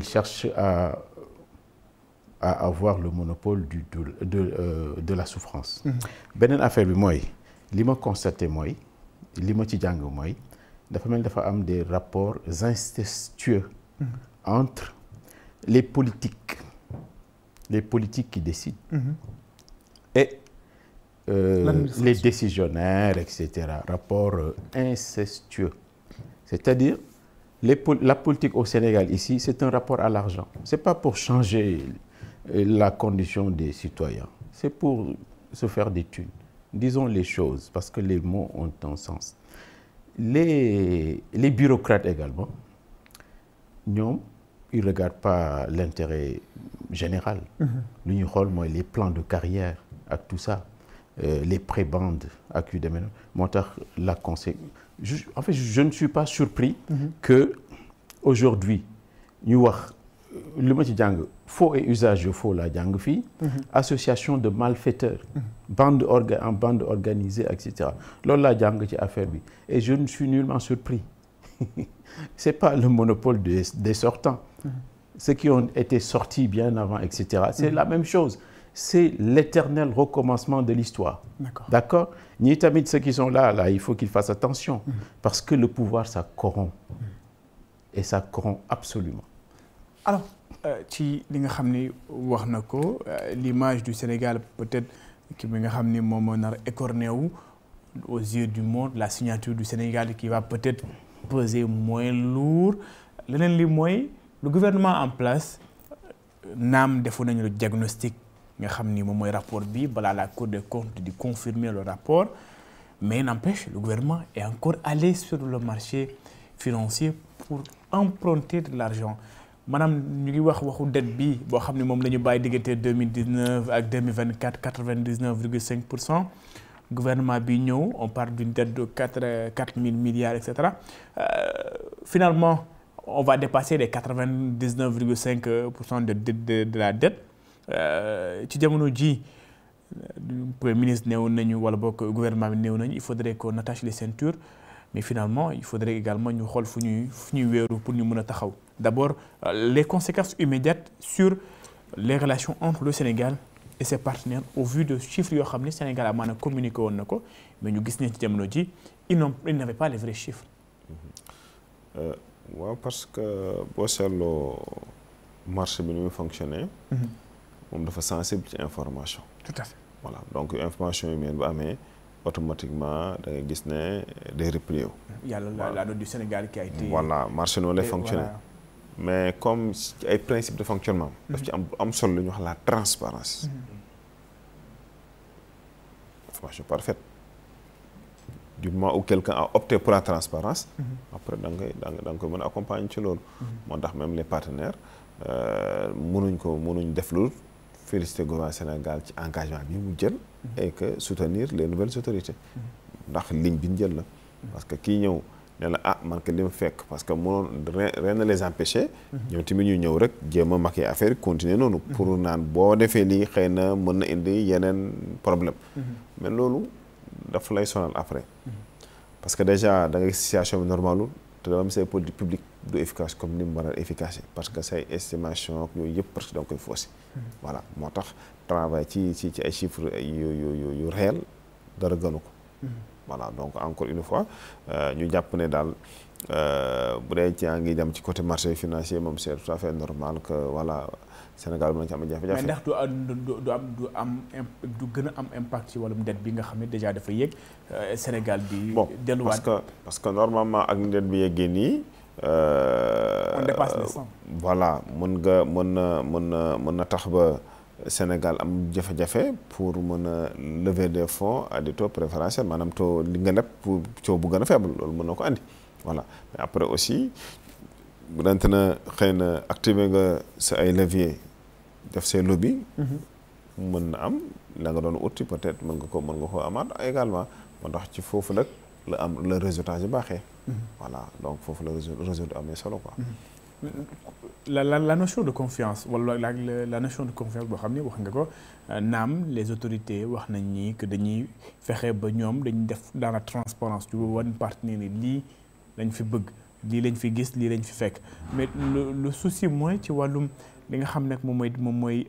cherche à avoir le monopole de la souffrance. Beneen affaire bi mooy li ma constaté mooy li ma ci jàng mooy dafa mel dafa am des rapports incestueux entre les politiques qui décident et les décisionnaires, etc. Rapport incestueux. C'est-à-dire la politique au Sénégal ici, c'est un rapport à l'argent. C'est pas pour changer la condition des citoyens. C'est pour se faire des thunes. Disons les choses, parce que les mots ont un sens. Les bureaucrates également, ñoom ils regardent pas l'intérêt général. Lu ñuy xool mooy les plans de carrière ak tout ça, les prébendes ak yu demee noonu moo tax la en fait je ne suis pas surpris que aujourd'hui ñu wax li ma ci jàng faux et usage de faux la jàng fii association de malfaiteurs bande organisée etc. loolu laa jàng ci affaire bi et je ne suis nullement surpris c'est pas le monopole des sortants ceux qui ont été sortis bien avant etc. C'est la même chose, c'est l'éternel recommencement de l'histoire. D'accord. Ñi tamit ceux qui sont là il faut qu'ils fassent attention parce que le pouvoir ça corrompt et ça corrompt absolument. Alors ci li nga xam ni wax na ko l'image du Sénégal peut-être ki bi nga xam ni moom moo nar écorné wu aux yeux du monde, la signature du Sénégal qui va peut-être peser moins lourd. Leneen li mooy le gouvernement en place naam defu nañu le diagnostic nga xam ni moom mooy rapport bi balaa la Cour des comptes di confirmer le rapport, mais n'empêche le gouvernement est encore allé sur le marché financier pour emprunter de l'argent. Maanaam ñu ngi waxu dette bi boo xam ne moom la ñu bàyyi diggante 2019 ak 2024 99,5%. Gouvernement bi ñëw on parle d'une dette de 4000 milliards etc. Finalement on va dépasser les 99,5% de la dette. Ci jamono ji premier ministre néew nañu wala boog gouvernement bi néew nañu il faudrait qu'on attache les ceintures, mais finalement il faudrait également ñu xool fu ñuy wéeru pour ñu mën a taxaw. D'abord les conséquences immédiates sur les relations entre le Sénégal et ses partenaires au vu de chiffres yoo xam ne Sénégal a maanaam communiqué woon na ko, mais ñu gis nañ ci jamono ji ils n'avaient pas les vrais chiffres. waaw parce que boo seetloo marché bi ni muy fonctionner moom dafa sensible ci information. tout à fait. voilà donc information yu mel bu amee automatiquement da ngay gis ne day replier wu. yàlla la note du Sénégal qui a été. voilà marché noonu lay fonctionner. mais comme ci ay principe de fonctionnement. daf ci am solo lu ñuy wax la transparence. information parfaite. du moment où quelqu'un a opté pour la transparence après da nga koy mën a accompagner ci loolu moo tax même les partenaires mënuñ def lu féliciter gouvernement Sénégal ci engagement bi mu jël et que soutenir les nouvelles autorités ndax ligne bi ñu jël la parce que kii ñëw ne la man que li mu fekk parce que mënoon rien ne les empêcher ñoom tamit ñu ñëw rek jéem a maquiller affaire yi continuer noonu pour naan boo defee lii xëy na mën na indi yeneen problème mais loolu daf lay sonal après parce que déjà da nga gis situation bi normalu te dama say politique publique du efficace comme ni mu war a efficace parce que say estimation ak yooyu yëpp parce que da nga koy faussé voilà moo tax travail ci ay chiffres yu réel dara gënu ko voilà donc encore une fois ñu jàpp ne daal bu dee ci ngi dem ci côté marché financier moom c'est tout à fait normal que voilà Sénégal mën na ci am jafe-jafe. mais ndax du gën a am impact ci wàllum dette bi nga xam ne déjà dafa yéeg Sénégal di. delluwaat parce que normalement ak dette bi yeggee nii. on dépasse les 100. voilà mën na tax ba Sénégal am jafe-jafe pour mën a lever des fonds à des taux préférentiels maanaam taux li nga leb pour taux bu gën a faible loolu mën na ko andi voilà mais après aussi. bu dante na xëy na activer nga sa ay levier def say lobby mën na am la nga doon uti peut-être mën nga ko amaat également moo tax ci foofu nag la am le résultat yi baaxee voilà donc foofu le résultat amee solo quoi la notion de confiance wala la notion de confiance boo xam ne wax nga ko naam les autorités wax nañ ni que dañuy fexe ba ñoom dañuy def dans la transparence du wan partenaire ni lii lañ fi bëgg lii lañ fi gis lii lañ fi fekk mais le souci mooy ci wàllum li nga xam ne moom mooy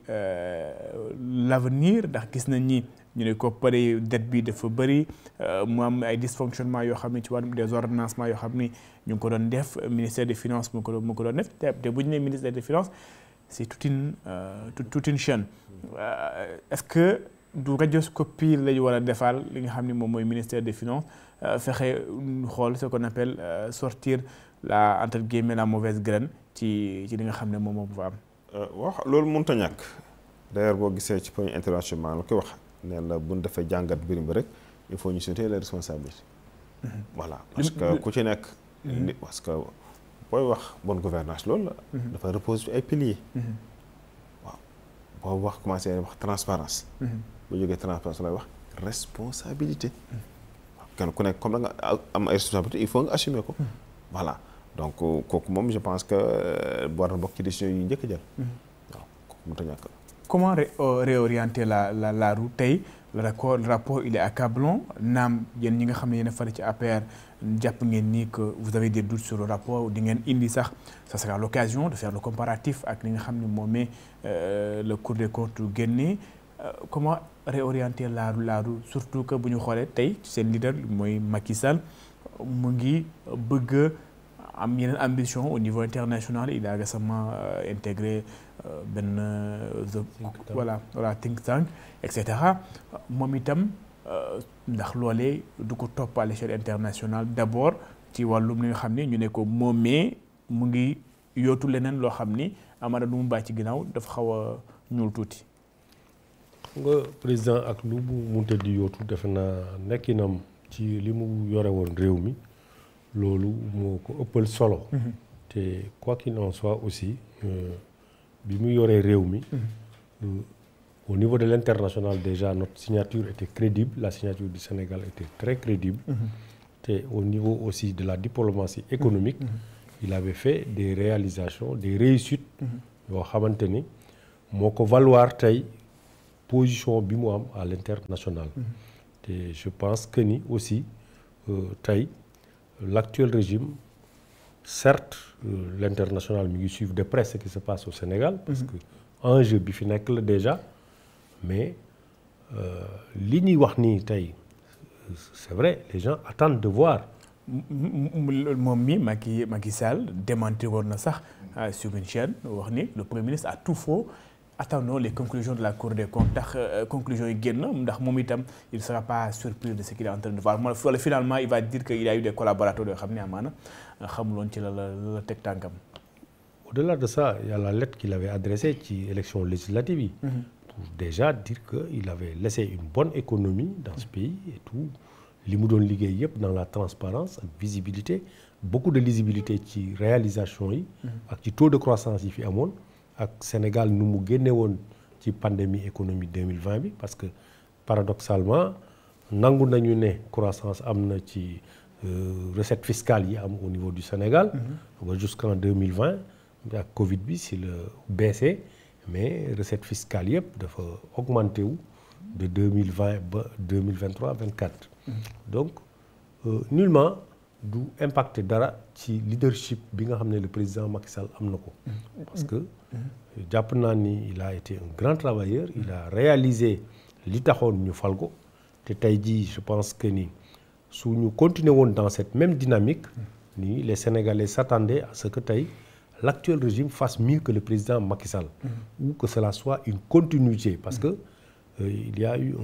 l'avenir ndax gis nañ ni ñu ne ko pare dette bi dafa bëri mu am ay dysfonctionnement yoo xam ne ci wàllum des ordonnancements yoo xam ni ñu ngi ko doon def ministère des finances mu ko doon def te bu ñu nee ministère des finances c'est toute une chaîne est-ce que du radioscopie la ñu war a defal li nga xam ne moom mooy ministère des finances fexe xool ce qu'on appelle sortir entre guillemets la mauvaise graine ci li nga xam ne moom fa am. wax loolu mënut a ñàkk d'ailleurs boo gisee ci premier intervention maa la koy wax nee na bu ñu defee jàngat mbir mi rek il faut ñu situer les responsabilités. voilà parce que ku ci nekk. parce que booy wax bonne gouvernance loolu la. dafa repose ci ay piliers. waaw boo wax commencé wax transparence bu jógee transparence lay wax responsabilité. kenn ku nekk comme da nga am ay responsabilité il faut nga assumer ko. voilà donc kooku moom je pense que war na bokk ci décision yu njëkk a jël. waaw kooku mënut a ñàkk. comment réorienter la route tey le rapport il est accablant naam yéen ñi nga xam ne yéen a fare ci APR jàpp ngeen ni que vous avez des doutes sur le rapport di ngeen indi sax ça sera l'occasion de faire le comparatif ak li nga xam ne moom le Cour des comptes génne comment réorienter la route surtout que bu ñu xoolee tey seen leader mooy Macky Sall mu ngi bëgg am yeneen ambition au niveau international il a récemment intégré benn voilà think tank et cetera moom itam ndax loolee du ko topp à l'échelle internationale d'abord ci wàllum li nga xam ne ñu ne ko moomee mu ngi yootu leneen loo xam ni amara lu mu bàyyi ci ginnaaw dafa xaw a ñuul tuuti. nga président ak lu mu munte di yootu defe naa nekkinam ci li mu yore woon réew mi loolu moo ko ëppal solo. te quoi qu'il en soit aussi bi mu yoree réew mi. Au niveau de l'international déjà notre signature était crédible la signature du Sénégal était très crédible. te au niveau aussi de la diplomatie économique. il avait fait des réalisations des réussites. yoo xamante ni moo ko valoir tey position bi mu am à l'international. te je pense que ni aussi tey l'actuel régime certes l'international mi ngi suivre de près ce qui se passe au Sénégal. parce que enjeu bi fi nekk la déjà mais li ñuy wax nii tey c'est vrai les gens attendent de voir. moom mi Macky Sall démenti woon na sax sur une chaîne wax ni le Premier ministre a tout faux attendons les conclusions de la Cour des comptes ndax conclusions yi génn ndax moom itam il ne sera pas surpris de ce qu'il est en train de voir wala finalement il va dire que il y a eu des collaborateurs yoo xam ne amaana xamuloon ci la teg tànkam. Au-delà de ça, il y a la lettre qu'il avait adressée ci élection législative yi. Pour déjà dire qu'il avait laissé une bonne économie dans ce pays et tout li mu doon liggéey yëpp dans la transparence ak visibilité beaucoup de lisibilité ci réalisation yi ak ci taux de croissance yi fi amoon ak Sénégal nu mu génne woon ci pandémie économie 2020 bi parce que paradoxalement nangu nañu ne croissance am na ci recette fiscale yi am au niveau du Sénégal jusqu'en 2020 ak Covid bi si la baissé mais recette fiscale yëpp dafa augmenté wu de 2020 ba 2023-24 donc nullement du impacté dara ci leadership bi nga xam ne le président Macky Sall am na ko parce que jàpp naa ni il a été un grand travailleur il a réalisé li taxoon ñu fal ko te tey jii je pense que ni su ñu continuer woon dans cette même dynamique ni les Sénégalais s'attendaient à ce que tey l'actuel régime fasse mieux que le président Macky Sall ou que cela soit une continuité parce que il y a eu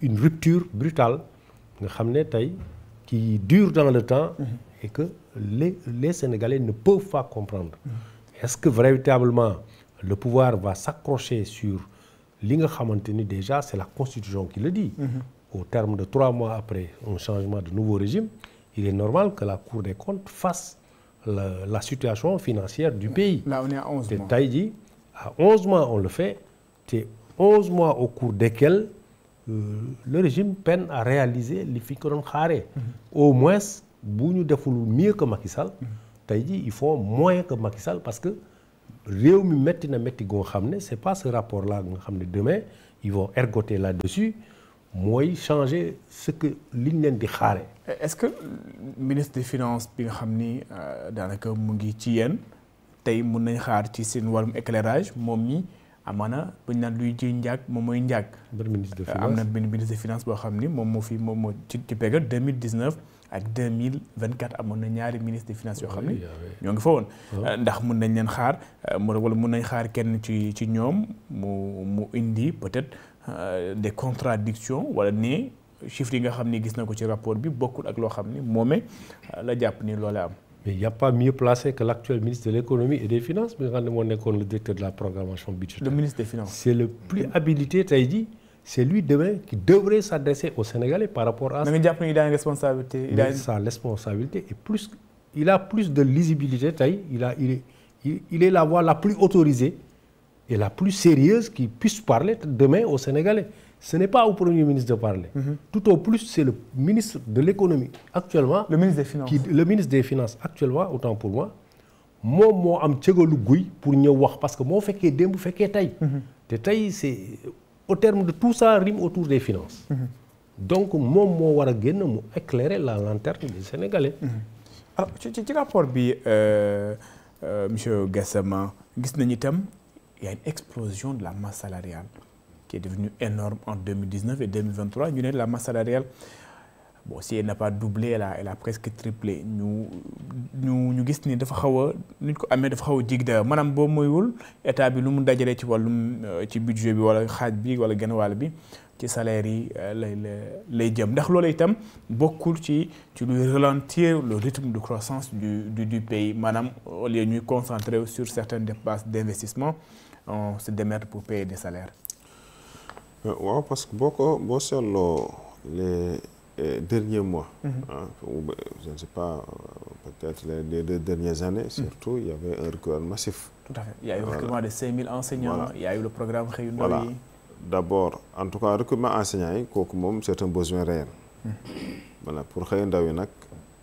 une rupture brutale nga xam ne tey qui dure dans le temps et que les Sénégalais ne peuvent pas comprendre est-ce que véritablement le pouvoir va s'accrocher sur li nga xamante ni déjà c'est la Constitution qui le dit au terme de 3 mois après un changement de nouveau régime il est normal que la Cour des comptes fasse la situation financière du pays. Là, on est à 11 mois. Tey jii à 11 mois on le fait te 11 mois au cours desquels le régime peine à réaliser li fi ko doon xaaree. Au moins bu ñu deful mieux que Macky Sall. tey jii il faut moins que Macky Sall parce que réew mi métti na métti goo xam ne c'est pas ce rapport là nga xam ne demain ils vont ergoter là-dessus mooy changer ce que liñ leen di xaare. Est-ce que ministre des finances bi nga xam ni daanaka mu ngi ci yéen tey mun nañ xaar ci seen wàllum éclairage moom mi amaana bu ñu naan luy ji njaag moom mooy njaag. ministre des finances am na benn ministre des finances boo xam ni moom moo ci période 2019 ak 2024 amoon na ñaari ministre des finances yoo xam ni ñoo ngi fa woon. ndax mun nañ leen xaar wala mun nañ xaar kenn ci ñoom mu indi peut-être des contradictions wala ne chiffres yi nga xam ni gis na ko ci rapport bi bokkul ak loo xam ni moomee la jàpp ni loolee am. mais il y a pas mieux placé que l'actuel ministre de l'économie et des finances bi nga xam ne moo nekkoon le directeur de la programmation budgétaire. Le ministre des finances. C'est le plus habilité tey jii c'est lui demain qui devrait s'adresser aux Sénégalais par rapport à. da nga jàpp ni il a une responsabilité. Sa responsabilité est plus il a plus de lisibilité tey il est la voix la plus autorisée et la plus sérieuse qui puisse parler demain aux Sénégalais. Ce n'est pas au Premier ministre de parler. Tout au plus, c'est le ministre de l'économie actuellement. Le ministre des Finances. Le ministre des Finances actuellement, autant pour moi, moom moo am cëgalu guy pour ñëw wax parce que moo fekkee démb fekkee tey. te tey c'est au terme de tout ça rime autour des finances. Donc moom moo war a génn mu éclairer la lanterne des Sénégalais. Alors ci rapport bi monsieur Gassama gis nañu itam il y a une explosion de la masse salariale qui est devenue énorme en 2019 et 2023 ñu ne la masse salariale bon si elle n'a pas doublé elle a presque triplé ñu gis ni dafa xaw a ni ñu ko amee dafa xaw a jig dayoo maanaam boo moywul état bi lu mu dajalee ci wàllum ci budget bi wala xaaj bi wala genn wàll bi ci salaire yi lay jëm ndax loolu itam bokkul ci luy ralentir le rythme de croissance du pays maanaam au lieu ñuy concentrer sur certaines dépenses d'investissement on se démerde pour payer des salaires. waaw parce que boo seetloo les derniers mois. Je ne sais pas peut-être les 2 dernières années. Surtout il y avait un recrutement massif. Tout à fait il y a eu le recrutement de 5000 enseignants. Voilà. Il y a eu le programme Xëyu Ndaw yi. D'abord en tout cas recrutement enseignants yi kooku moom c'est un besoin réel. Voilà pour Xëyu Ndaw yi nag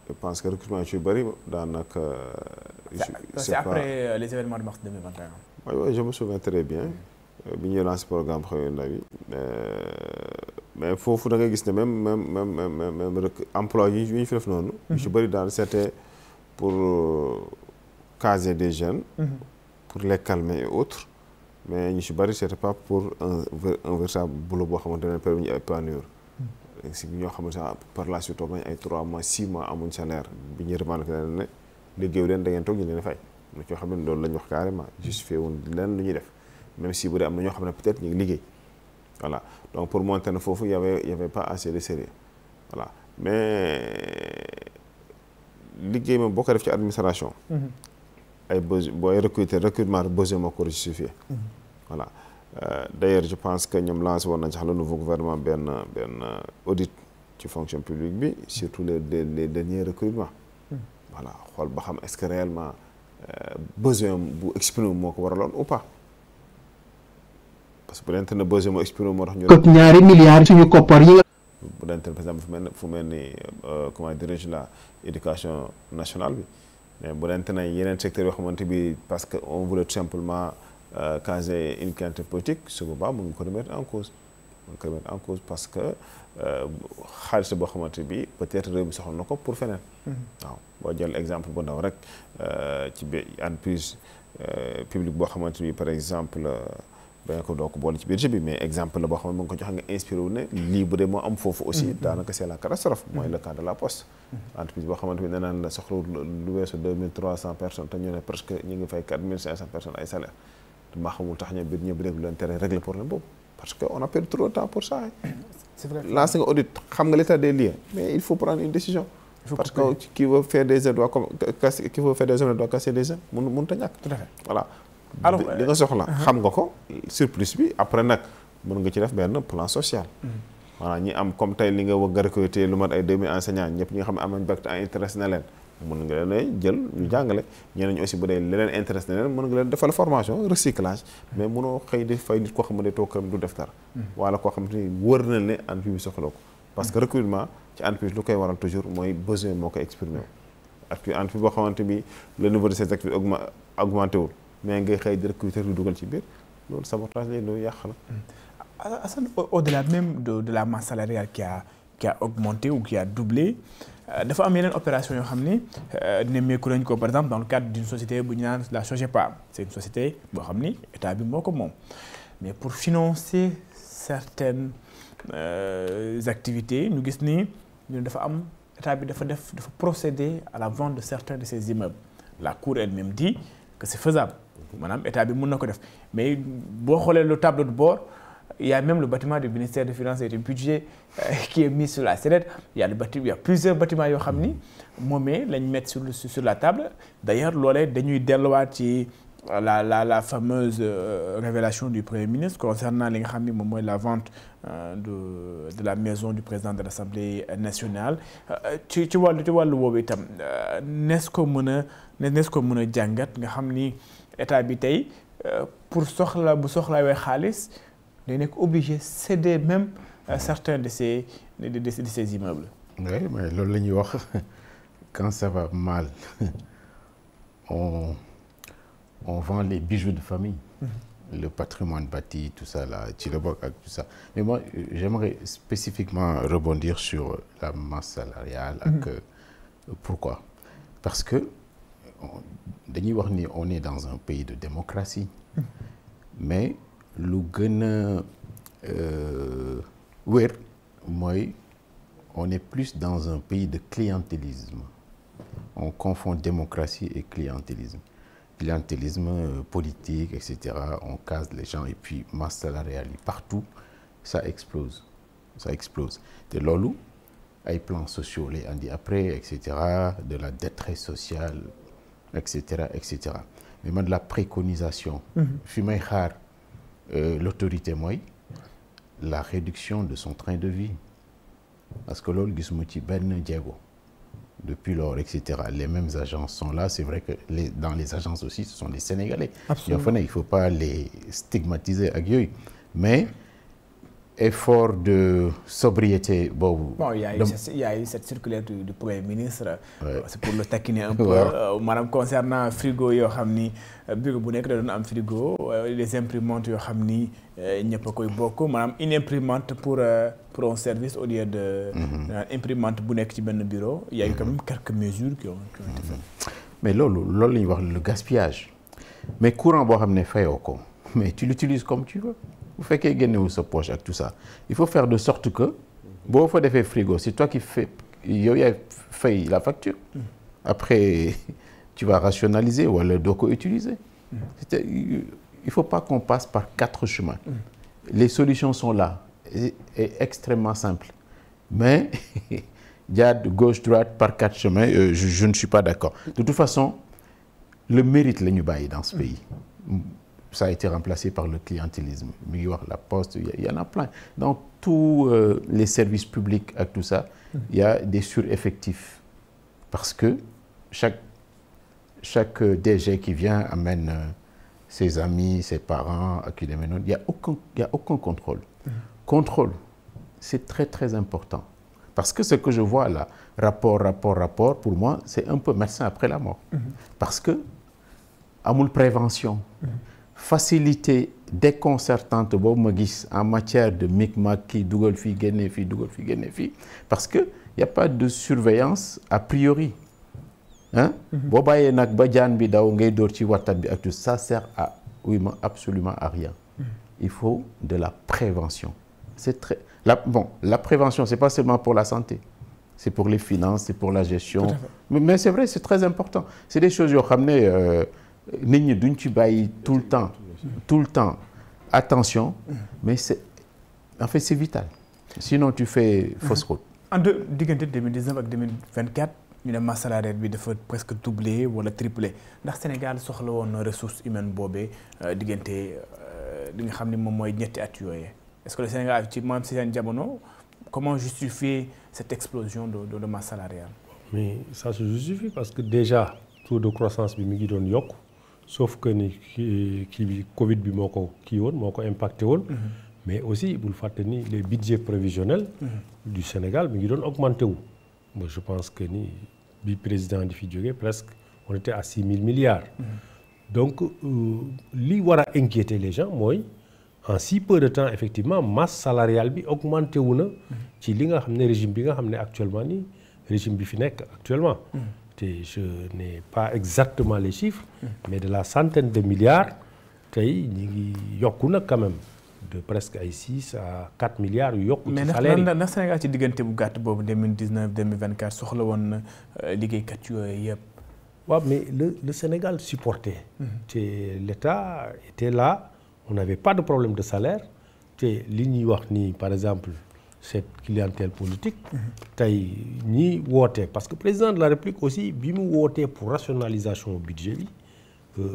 je pense que recrutement yi ci bëri daanaka. C'est après les événements de mars 2021. Oui, je me souviens très bien. bi ñuy lancé programme Xëyu Ndaw yi mais foofu da ngay gis ne même rek emploi yi ñu fi def noonu. yu ci bëri daal c'était pour caser des jeunes. pour les calmer et autres mais ñu ci bëri c'était pas pour un véritable boulot boo xamante ne permis ñu épanouir. si ñoo xamante ne par la suite toog nañ ay 3 mois 6 mois amuñ salaire bi ñuy remarqué ne liggéeyu leen da ngeen toog ñu leen fay. am na ñoo xam ne loolu la ñu wax carrément justifié woon leen lu ñuy def. même si bu dee am na ñoo xam ne peut-être ñu ngi liggéey voilà donc pour montrer ne foofu y avait pas assez de sérieux voilà mais liggéey moom boo ko def ci administration ay booy recrutement besoin moo ko justifié voilà d'ailleurs je pense que ñoom lancé woon nañ sax le nouveau gouvernement benn audit ci fonction publique bi surtout les derniers recrutements voilà xool ba xam est-ce que réellement besoin bu exprimé moo ko waraloon ou pas parce que bu dente ne besoin moo exprimé moo tax ñu këpp ñaari milliards suñu koppar yi bu dente par exemple fu mel ni comment dirais-je la éducation nationale bi mais bu dente na yeneen secteurs yoo xamante bi parce que on voulait tout simplement caser une clientèle politique su boobaa mu ngi ko remettre en cause parce que xaalis boo xamante bi peut-être réew mi soxla na ko pour feneen waaw boo jël exemple bu ndaw rek ci entreprise publique boo xamante bi par exemple ba ko doo ko boole ci budget bi mais exemple la boo xam ne mu ngi ko joxe nga inspiré wu ne lii bu dee moo am foofu aussi daanaka c'est la catastrophe mooy le cas de la poste entreprise boo xamante bi nee naan la soxla lu weesu 2300 personnes te ñu ne presque ñu ngi fay 4500 personnes ay salaire maa xamul tax ñoom biir ñëpp léegi leen tere régler problème boobu parce que on a perdu trop de temps pour ça c'est vrai lancer nga audit xam nga l'état des lieux mais il faut prendre une décision parce que qui veut faire des œuvres doit casser des œuvres mënut a ñàkk tout à fait voilà alors li nga soxla xam nga ko surplus bi après nag mën nga ci def benn plan social voilà ñi am comme tey li nga wëgg a recruter lu mat ay 2000 enseignants ñëpp ñi nga xam ne am nañ bac te intéressé na leen mën nga leen jël ñu jàngale ñeneen ñi aussi bu dee leneen intéressé na leen mën nga leen defal formation recyclage mais mënoo xëy di fay nit koo xam ne toog këram du def dara wala koo xam ne wër na ne entreprise bi soxla ko parce que recrutement ci entreprise lu koy waral toujours mooy besoin moo koy exprimer entreprise boo xamante bi le niveau de ses activités augmenté wul mais ngay xëy di recruter du dugal ci biir loolu sabotage lay loolu yàq la Assane, au-delà même de la masse salariale qui a augmenté ou qui a doublé dafa am yeneen opération yoo xam ni nemmeeku nañ ko par exemple dans le cadre d'une société bu ñu naan la SOGEPA c'est une société boo xam ni état bi moo ko moom mais pour financer certaines activités ñu gis ni ñu dafa am état bi dafa procéder à la vente de certains de ces immeubles la cour elle-même dit que c'est faisable maanaam état bi mën na ko def mais boo xoolee le tableau de bord il y a même le bâtiment du ministère des Finances et du budget qui est mis sur la sellette. Il y a plusieurs bâtiments yoo xam ni moomee lañ mettre sur la table d'ailleurs loolee dañuy delluwaat ci la fameuse révélation du Premier ministre concernant li nga xam ni moom mooy la vente de la maison du président de l'Assemblée nationale ci wàllu woowu itam nees ko mën a jàngat nga xam ni état bi tey pour bu soxlawee xaalis day nekk obligé céder même certains de ces immeubles. Oui, mais loolu la ñuy wax quand ça va mal on vend les bijoux de famille. Le patrimoine bâti, tout ça là, ci la bokk ak tout ça. Mais moi, j'aimerais spécifiquement rebondir sur la masse salariale ak pourquoi? Parce que dañuy wax ni on est dans un pays de démocratie. Mais lu gën a wér mooy on est plus dans un pays de clientélisme. On confond démocratie et clientélisme. Clientélisme politique, etc. On case les gens et puis masse salariale yi partout ça explose. te loolu ay plans sociaux lay andi après et cetera de la détresse sociale et cetera mais man de la préconisation. fi may xaar l'autorité mooy la réduction de son train de vie parce que loolu gisuma ci benn jéego. Depuis lors, etc. Les mêmes agences sont là. C'est vrai que dans les agences aussi, ce sont des Sénégalais. Absolument. Il ne faut pas les stigmatiser ak yooyu. Mais effort de sobriété boobu. Bon, il y a eu cette circulaire du Premier ministre. Ouais. C'est pour le taquiner un peu. Maanaam concernant frigo yoo xam ni bureau bu nekk da doon am frigo les imprimantes yoo xam ni ñëpp a koy bokk maanaam une imprimante pour un service au lieu de imprimante bu nekk ci benn bureau. Il y a eu quand même quelques mesures qui ont été faites. Mais loolu la ñuy wax le gaspillage mais courant boo xam ne fayoo ko mais tu l'utilises comme tu veux. bu fekkee génnewu sa poche ak tout ça il faut faire de sorte que boo fa defee frigo c'est toi qui fais yow yaay fay la facture après tu vas rationaliser wala doo ko utiliser il faut pas qu'on passe par 4 chemins. Les solutions sont là et extrêmement simples. Mais il y a de gauche droite par 4 chemins, je ne suis pas d'accord. De toute façon, le mérite la ñu bàyyi dans ce pays. Ça a été remplacé par le clientélisme. Mi ngi wax la poste, il y en a plein. Dans tous les services publics ak tout ça, il y a des sureffectifs. Parce que chaque DG qui vient amène ses amis, ses parents, il n'y a aucun contrôle. Contrôle, c'est très très important. Parce que ce que je vois là, rapport, pour moi, c'est un peu médecin après la mort. Parce que amul prévention, facilité déconcertante boobu ma gis en matière de micmac kii dugal fii génne fii parce que y a pas de surveillance a priori. Hein? Boo bàyyee nag ba jaan bi daw ngay door ci waxtaan bi ak tout ça sert à absolument à rien. Il faut de la prévention. C'est très la prévention, c'est pas seulement pour la santé. C'est pour les finances, c'est pour la gestion. Mais c'est vrai, c'est très important. C'est des choses yoo xam ne nit ñi duñ ci bàyyi tout le temps. Attention, mais en fait c'est vital. Sinon tu fais fausse route. En diggante 2019 ak 2024 ñu ne masse salariale bi dafa presque doublé wala triplé ndax Sénégal soxla woon ressource humaine boobee diggante li nga xam ne moom mooy ñetti at yooyee. Est-ce que le Sénégal ci maam si seen jamono comment justifier cette explosion de masse salariale? Mais ça se justifie parce que déjà taux de croissance bi mi ngi doon yokk sauf que ni kii bi Covid bi moo ko impacté woon. Mais aussi bul fàtte ni les budgets prévisionnels du Sénégal mi ngi doon augmenté wu. Moi je pense que ni bi président di fi jógee presque on était à 6 000 milliards. Donc li war a inquiéter les gens mooy en si peu de temps effectivement masse salariale bi augmenté wu na ci li nga xam ne régime bi nga xam ne actuellement nii régime bi fi nekk actuellement. Je n'ai pas exactement les chiffres, mais de la centaine de milliards tey ñi ngi yokku na quand même de presque ay 6 à 4 milliards yu yokku ci salaire yi. Mais ndax Sénégal ci diggante bu gàtt boobu 2019 2024 soxla woon na liggéeykat yooyu yëpp. waaw mais le Sénégal supportait. te l'État était là, on n'avait pas de problème de salaire te li ñuy wax ni par exemple. Cette clientèle politique tey ñi woote parce que président de la République aussi bi mu wootee pour rationalisation budget bi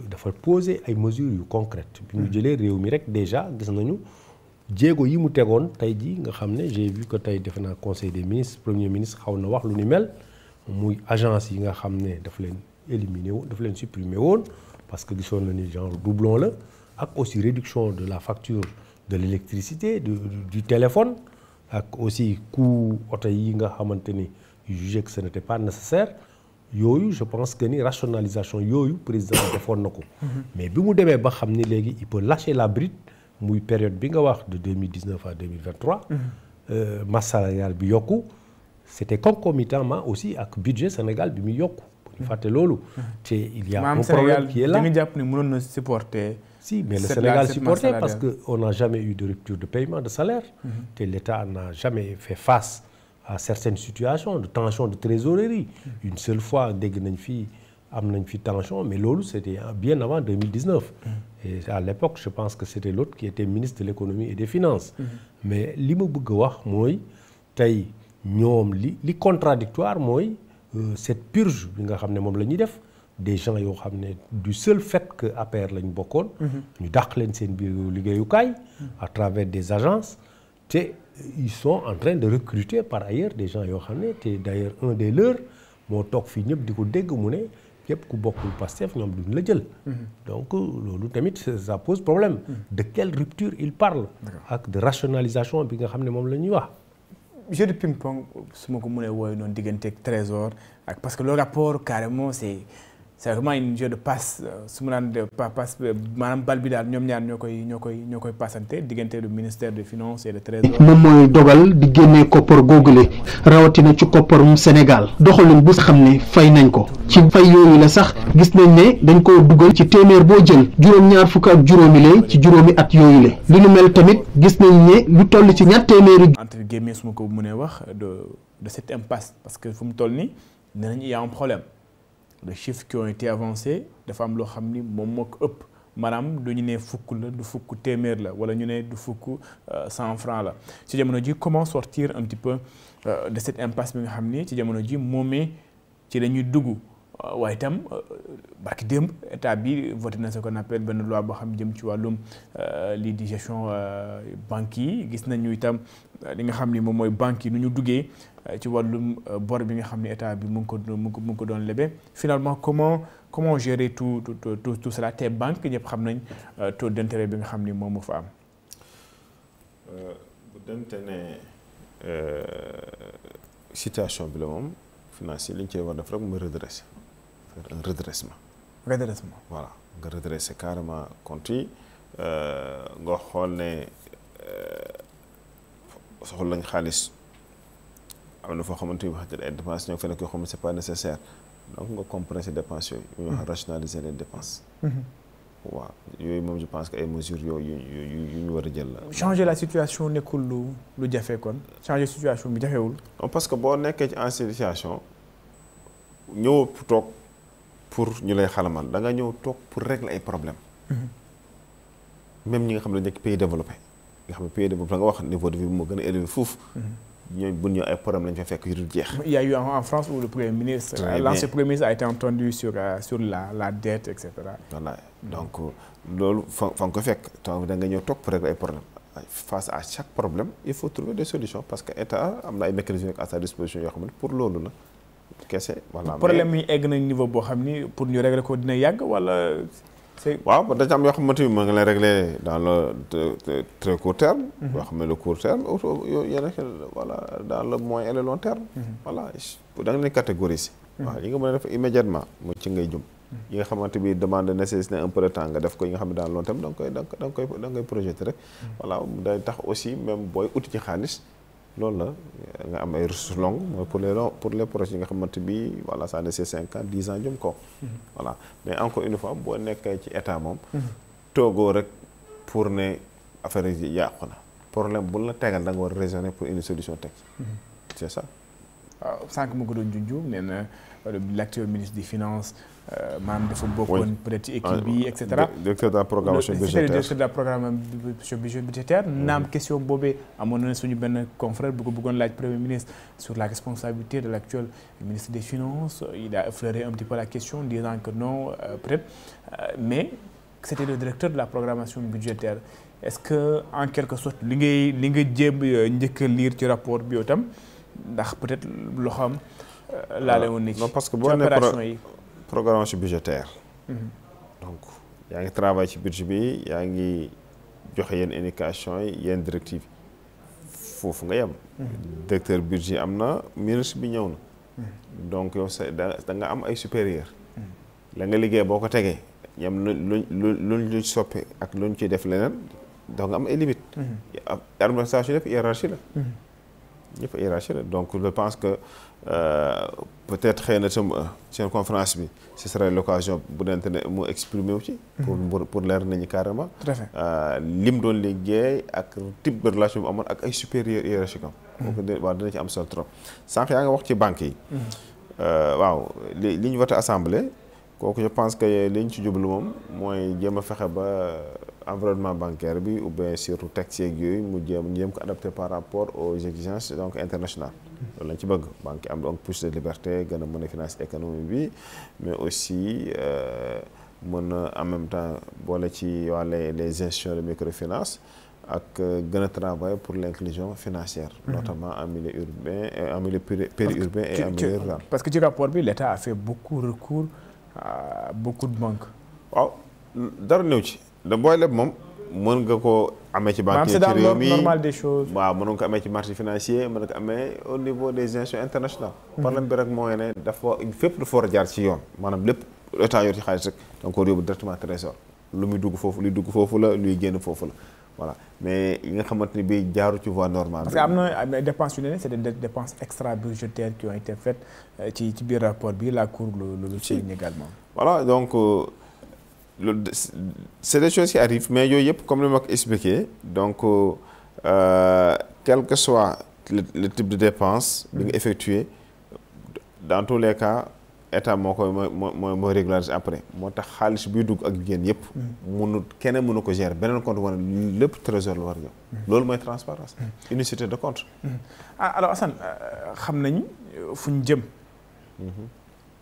dafa poser ay mesures yu concrètes bi mu jëlee réew mi rek déjà gis nañu jéego yi mu tegoon tey ji nga xam ne j'ai vu que tey defe naa conseil des ministres premier ministre xaw na wax lu ni mel muy agence yi nga xam ne daf leen éliminer woon daf leen supprimer woon parce que gisoon na ni genre doublon la ak aussi réduction de la facture de l'électricité du téléphone ak aussi coût oto yi nga xamante ni jugé que ce n'était pas nécessaire yooyu je pense que ni rationalisation yooyu président defoon na ko. Mais bi mu demee ba xam ni léegi il peut lâcher la bride muy période bi nga wax de 2019 à 2023. Masse salariale bi yokku c'était concomitamment aussi ak budget Sénégal bi muy yokku. bu ñu fàtte loolu. te il y a un problème qui est là. da nga jàpp ni mënoon na supporter. Si, mais le Sénégal supportait parce qu'on n'a jamais eu de rupture de paiement de salaire. Et l'État n'a jamais fait face à certaines situations de tension de trésorerie. Une seule fois, dégg nañ fi am nañ fi tension, mais loolu c'était bien avant 2019. Et à l'époque, je pense que c'était l'autre qui était ministre de l'économie et des finances. Mais li ma bëgg a wax mooy tey ñoom li contradictoire mooy cette purge bi nga xam ne moom la ñuy def. Des gens yoo xam ne du seul fait que APR lañ bokkoon. ñu dàq leen seen biir liggéeyukaay. à travers des agences. te ils sont en train de recruter par ailleurs des gens yoo xam ne te d'ailleurs un des leurs moo toog fii ñëpp di ko dégg mu ne képp ku bokkul Pastef ñoom duñ la jël. donc loolu tamit ça pose problème. de quelle rupture il parle. ak de rationalisation bi nga xam ne moom la ñuy wax. jeu de ping-pong su ma ko mënee wooyu noonu digganteeg Trésor ak parce que le rapport carrément c'est vraiment un jeu de passe su ma naan de passe maanaam bal bi daal ñoom ñaar ñoo koy passante diggante le ministère des finances et le trésor. moom mooy dogal di génnee koppar googule rawatina ci kopparum Sénégal doxalin bu xam ne fay nañ ko ci fay yooyu la sax gis nañ ne dañ koo dugal ci téeméer boo jël juróom-ñaar fukk ak juróomi la ci juróomi at yooyu la li nu mel tamit gis nañ ne lu toll ci ñaar téeméeri. entre guillemets su ma ko mënee wax de cette impasse parce que fu mu toll nii nee nañ il y a un problème. Les chiffres qui ont été avancés dafa am loo xam ni moom moo ko ëpp maanaam du ñu ne fukk la du fukk téeméer la wala ñu ne du fukk 100 francs la ci jamono ji comment sortir un petit peu de cette impasse bi nga xam ni ci jamono ji moomee ci la ñuy dugg waaye itam barki démb état bi voté na ce qu'on appelle benn loi boo xam jëm ci wàllum lii di gestion banques yi gis nañu itam li nga xam ni moom mooy banques yi nu ñu duggee ci wàllum bor bi nga xam ni état bi mu ngi ko doon lebe finalement comment gérer tout cela te banque ñëpp xam nañ taux d'intérêt bi nga xam ni moom moo fa am. bu dente ne situation bi la moom financier li ñu cee war def rek mooy redresser faire un redressement. Voilà nga redresser carrément compte yi nga xool ne soxla nañ xaalis am na foo xamante ni wax dëgg ay dépenses ñoo ngi fa nekk yoo xam ne c'est pas nécessaire donc nga compresser dépenses yooyu. ñu wax rationaliser les dépenses. waaw yooyu moom je pense que ay mesures yooyu yu ñu war a jël la. changer la situation nekkul lu jafe kon changer situation bi jafewul. parce que boo nekkee ci en situation ñëw toog pour ñu lay xalamal da nga ñëw toog pour régler ay problèmes. même ñi nga xam ne nekk pays développé nga xam ne pays développé nga wax niveau de vie bi moo gën a élevé foofu. ñooñu bu ñu ay problème lañ fa fekk yu dul jeex. Il y a eu en France où le Premier ministre, l'ancien Premier ministre a été entendu sur la dette, etc. Voilà donc loolu fa nga ko fekk donc da nga ñëw toog pour régler ay problème face à chaque problème il faut trouver des solutions parce que état am na ay mécanismes à sa disposition yoo xam ne pour loolu la kese. voilà problème yi egg nañ niveau boo xam ni pour ñu régler ko dina yàgg wala. waaw ba dañu am yoo xamante ni mën nga leen régler dans le très court terme. yoo xam ne le court terme yenn voilà dans le moyen et le long terme. voilà da nga leen catégoriser. waaw yi nga mën a def immédiatement mu ci ngay jëm. yi nga xamante bi demande nécessité un peu de temps nga def ko yi nga xam ne dans le long terme da nga koy projeté rek. voilà day tax aussi même booy uti ci xaalis loolu la nga am ay ressources longues mooy pour les projets yi nga xamante bi voilà ça nécessite 5 ans 10 ans jëm ko voilà mais encore une fois boo nekkee ci état moom toogoo rek pour ne affaire yi yàqu na problème bu la tegal da nga war a raisonner pour une solution teg c'est ça. waaw sànq mu ko doon junj nee na l'actuel ministre des finances maanaam dafa bokkoon peut-être ci équipe bi et cetera. directeur de la programmation budgétaire directeur de la programmation budgétaire naam question boobee amoon na suñu benn confrère bu ko bëggoon laaj premier ministre sur la responsabilité de l'actuel ministre des finances il a effleuré un petit peu la question disant que non peut-être mais c'était le directeur de la programmation budgétaire est-ce que en quelque sorte li nga jéem njëkk a lire ci rapport bi yow tam ndax peut-être loo xam laale woon ni ci. non parce que boo nee programmation budgétaire. donc yaa ngi travail ci budget bi yaa ngi joxe yenn indication yi yenn directives foofu nga yem. directeur budget am na ministre bi ñëw na. donc yow da nga am ay supérieur la nga liggéey boo ko tegee ñam luñ soppi ak luñ ciy def leneen donc nga am ay limites. administration yëpp hiérarchie la. ñëpp hiérarchie la donc je pense que peut-être xëy na seen conférence bi ce serait l'occasion bu dente ne mu exprimer wu ci pour leer nañu carrément lim doon liggéey ak type de relation bu amoon ak ay supérieurs hiérarchiques am waaw dina ci am solo trop sànq yaa nga wax ci banques yi waaw li ñu voté assemblée kooku je pense que li ñu ci jublu moom mooy jéem a fexe ba environnement bancaire bi ou bien surtout texte yeeg yooyu mu jéem ko adapté par rapport aux exigences donc internationales loolu lañ ci bëgg banque am donc plus de liberté gën a mën a financer économie bi mais aussi mën a en même temps boole ci wàlle les institutions de microfinance ak gën a travailler pour l'inclusion financière notamment en milieu urbain en milieu périurbain et en milieu rural parce que ci rapport bi l'État a fait beaucoup recours à beaucoup de banques waaw dara ñëw ci da booy leb moom mën nga ko amee ci banque ci réew mi normal des choses waaw mën nga ko amee ci marché financier mën nga ko amee au niveau des institutions internationales problème bi rek mooy ne dafa fépp dafa war a jaar ci yoon maanaam lépp état yor ci xaalis rek donc ko yóbbu directement trésor lu muy dugg foofu luy dugg foofu la luy génn foofu la voilà mais yi nga xamante ni bi jaaru ci voie normale parce que am na dépenses yu ne c'est des dépenses extra budgétaires qui ont été faites ci biir rapport bi la Cour le souligne également voilà donc c'est des choses qui arrivent mais yooyu yëpp comme ni ma ko expliqué donc quel que soit le type de dépense bi nga effectué dans tous les cas état moo koy mooy régulariser après moo tax xaalis biy dugg ak génn yëpp keneen mënu ko gérer beneen compte war lépp trésor la war ñëw loolu mooy transparence unicité de compte alors Assane xam nañ fu ñu jëm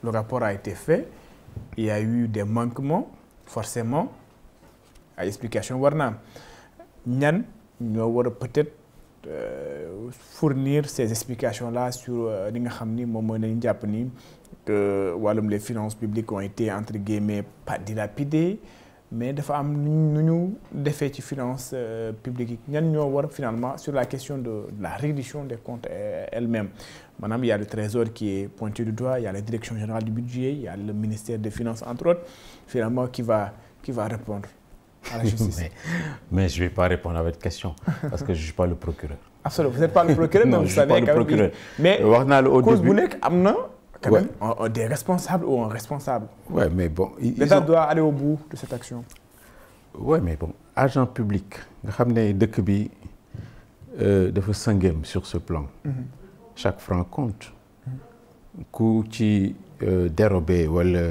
le rapport a été fait il y a eu des manquements forcément ay explication war na am ñan ñoo war a peut-être fournir ces explications là sur li nga xam ni moom mooy nañu jàpp ni que wàllum les finances publiques ont été entre guillemets pas dilapidées mais dafa am nu ñu defee ci finances publiques yi ñan ñoo war finalement sur la question de la reddition des comptes elle-même maanaam il y a le trésor qui est pointé du doigt il y a la direction générale du budget il y a le ministère des finances entre autres finalement qui va répondre à la justice. mais je vais pas répondre à votre question parce que je suis pas le procureur. Absolument, vous n'êtes pas le procureur. Non, je suis pas le procureur. Mais wax naa la au début cause bu nekk am na quand même des responsables ou un responsable. Ouais, mais bon. L'État doit aller au bout de cette action. Ouais, mais bon, agent public nga xam ne dëkk bi dafa sëngéem sur ce plan. Chaque franc compte. ku ci dérober wala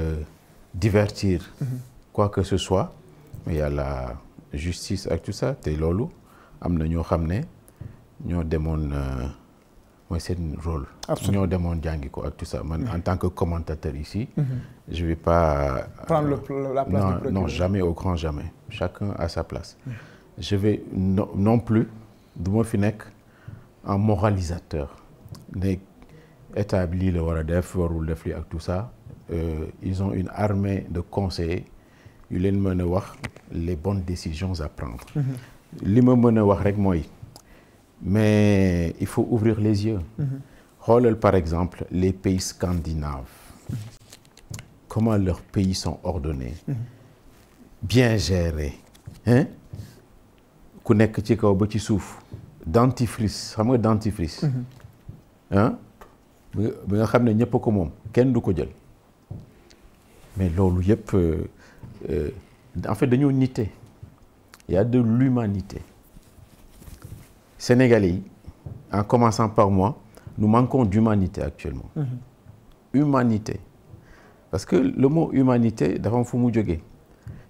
divertir. Quoi que ce soit. Il y a la justice ak tout ça te loolu am na ñoo xam ne ñoo demoon mooy seen rôle. ñoo demoon jàngi ko ak tout ça man en tant que commentateur ici. Je vais pas prendre la place du procureur. Non, jamais, au grand jamais. Chacun a sa place. Je vais non plus du ma fi nekk un moralisateur ne état bi lii la war a def warul def lii ak tout ça ils ont une armée de conseillers yu leen mën a wax les bonnes décisions à prendre. li ma mën a wax rek mooy mais il faut ouvrir les yeux. xoolal par exemple les pays scandinaves. Comment leurs pays sont ordonnés. Bien gérés. Hein? ku nekk ci kaw ba ci suuf. dentifrice xam nga dentifrice. ah bi nga xam ne ñëpp ko moom kenn du ko jël. mais loolu yëpp. En fait dañoo nite il y a de l'humanité Sénégalais yi en commençant par moi nous manquons d'humanité actuellement. Humanité parce que le mot humanité dafa am fu mu jógee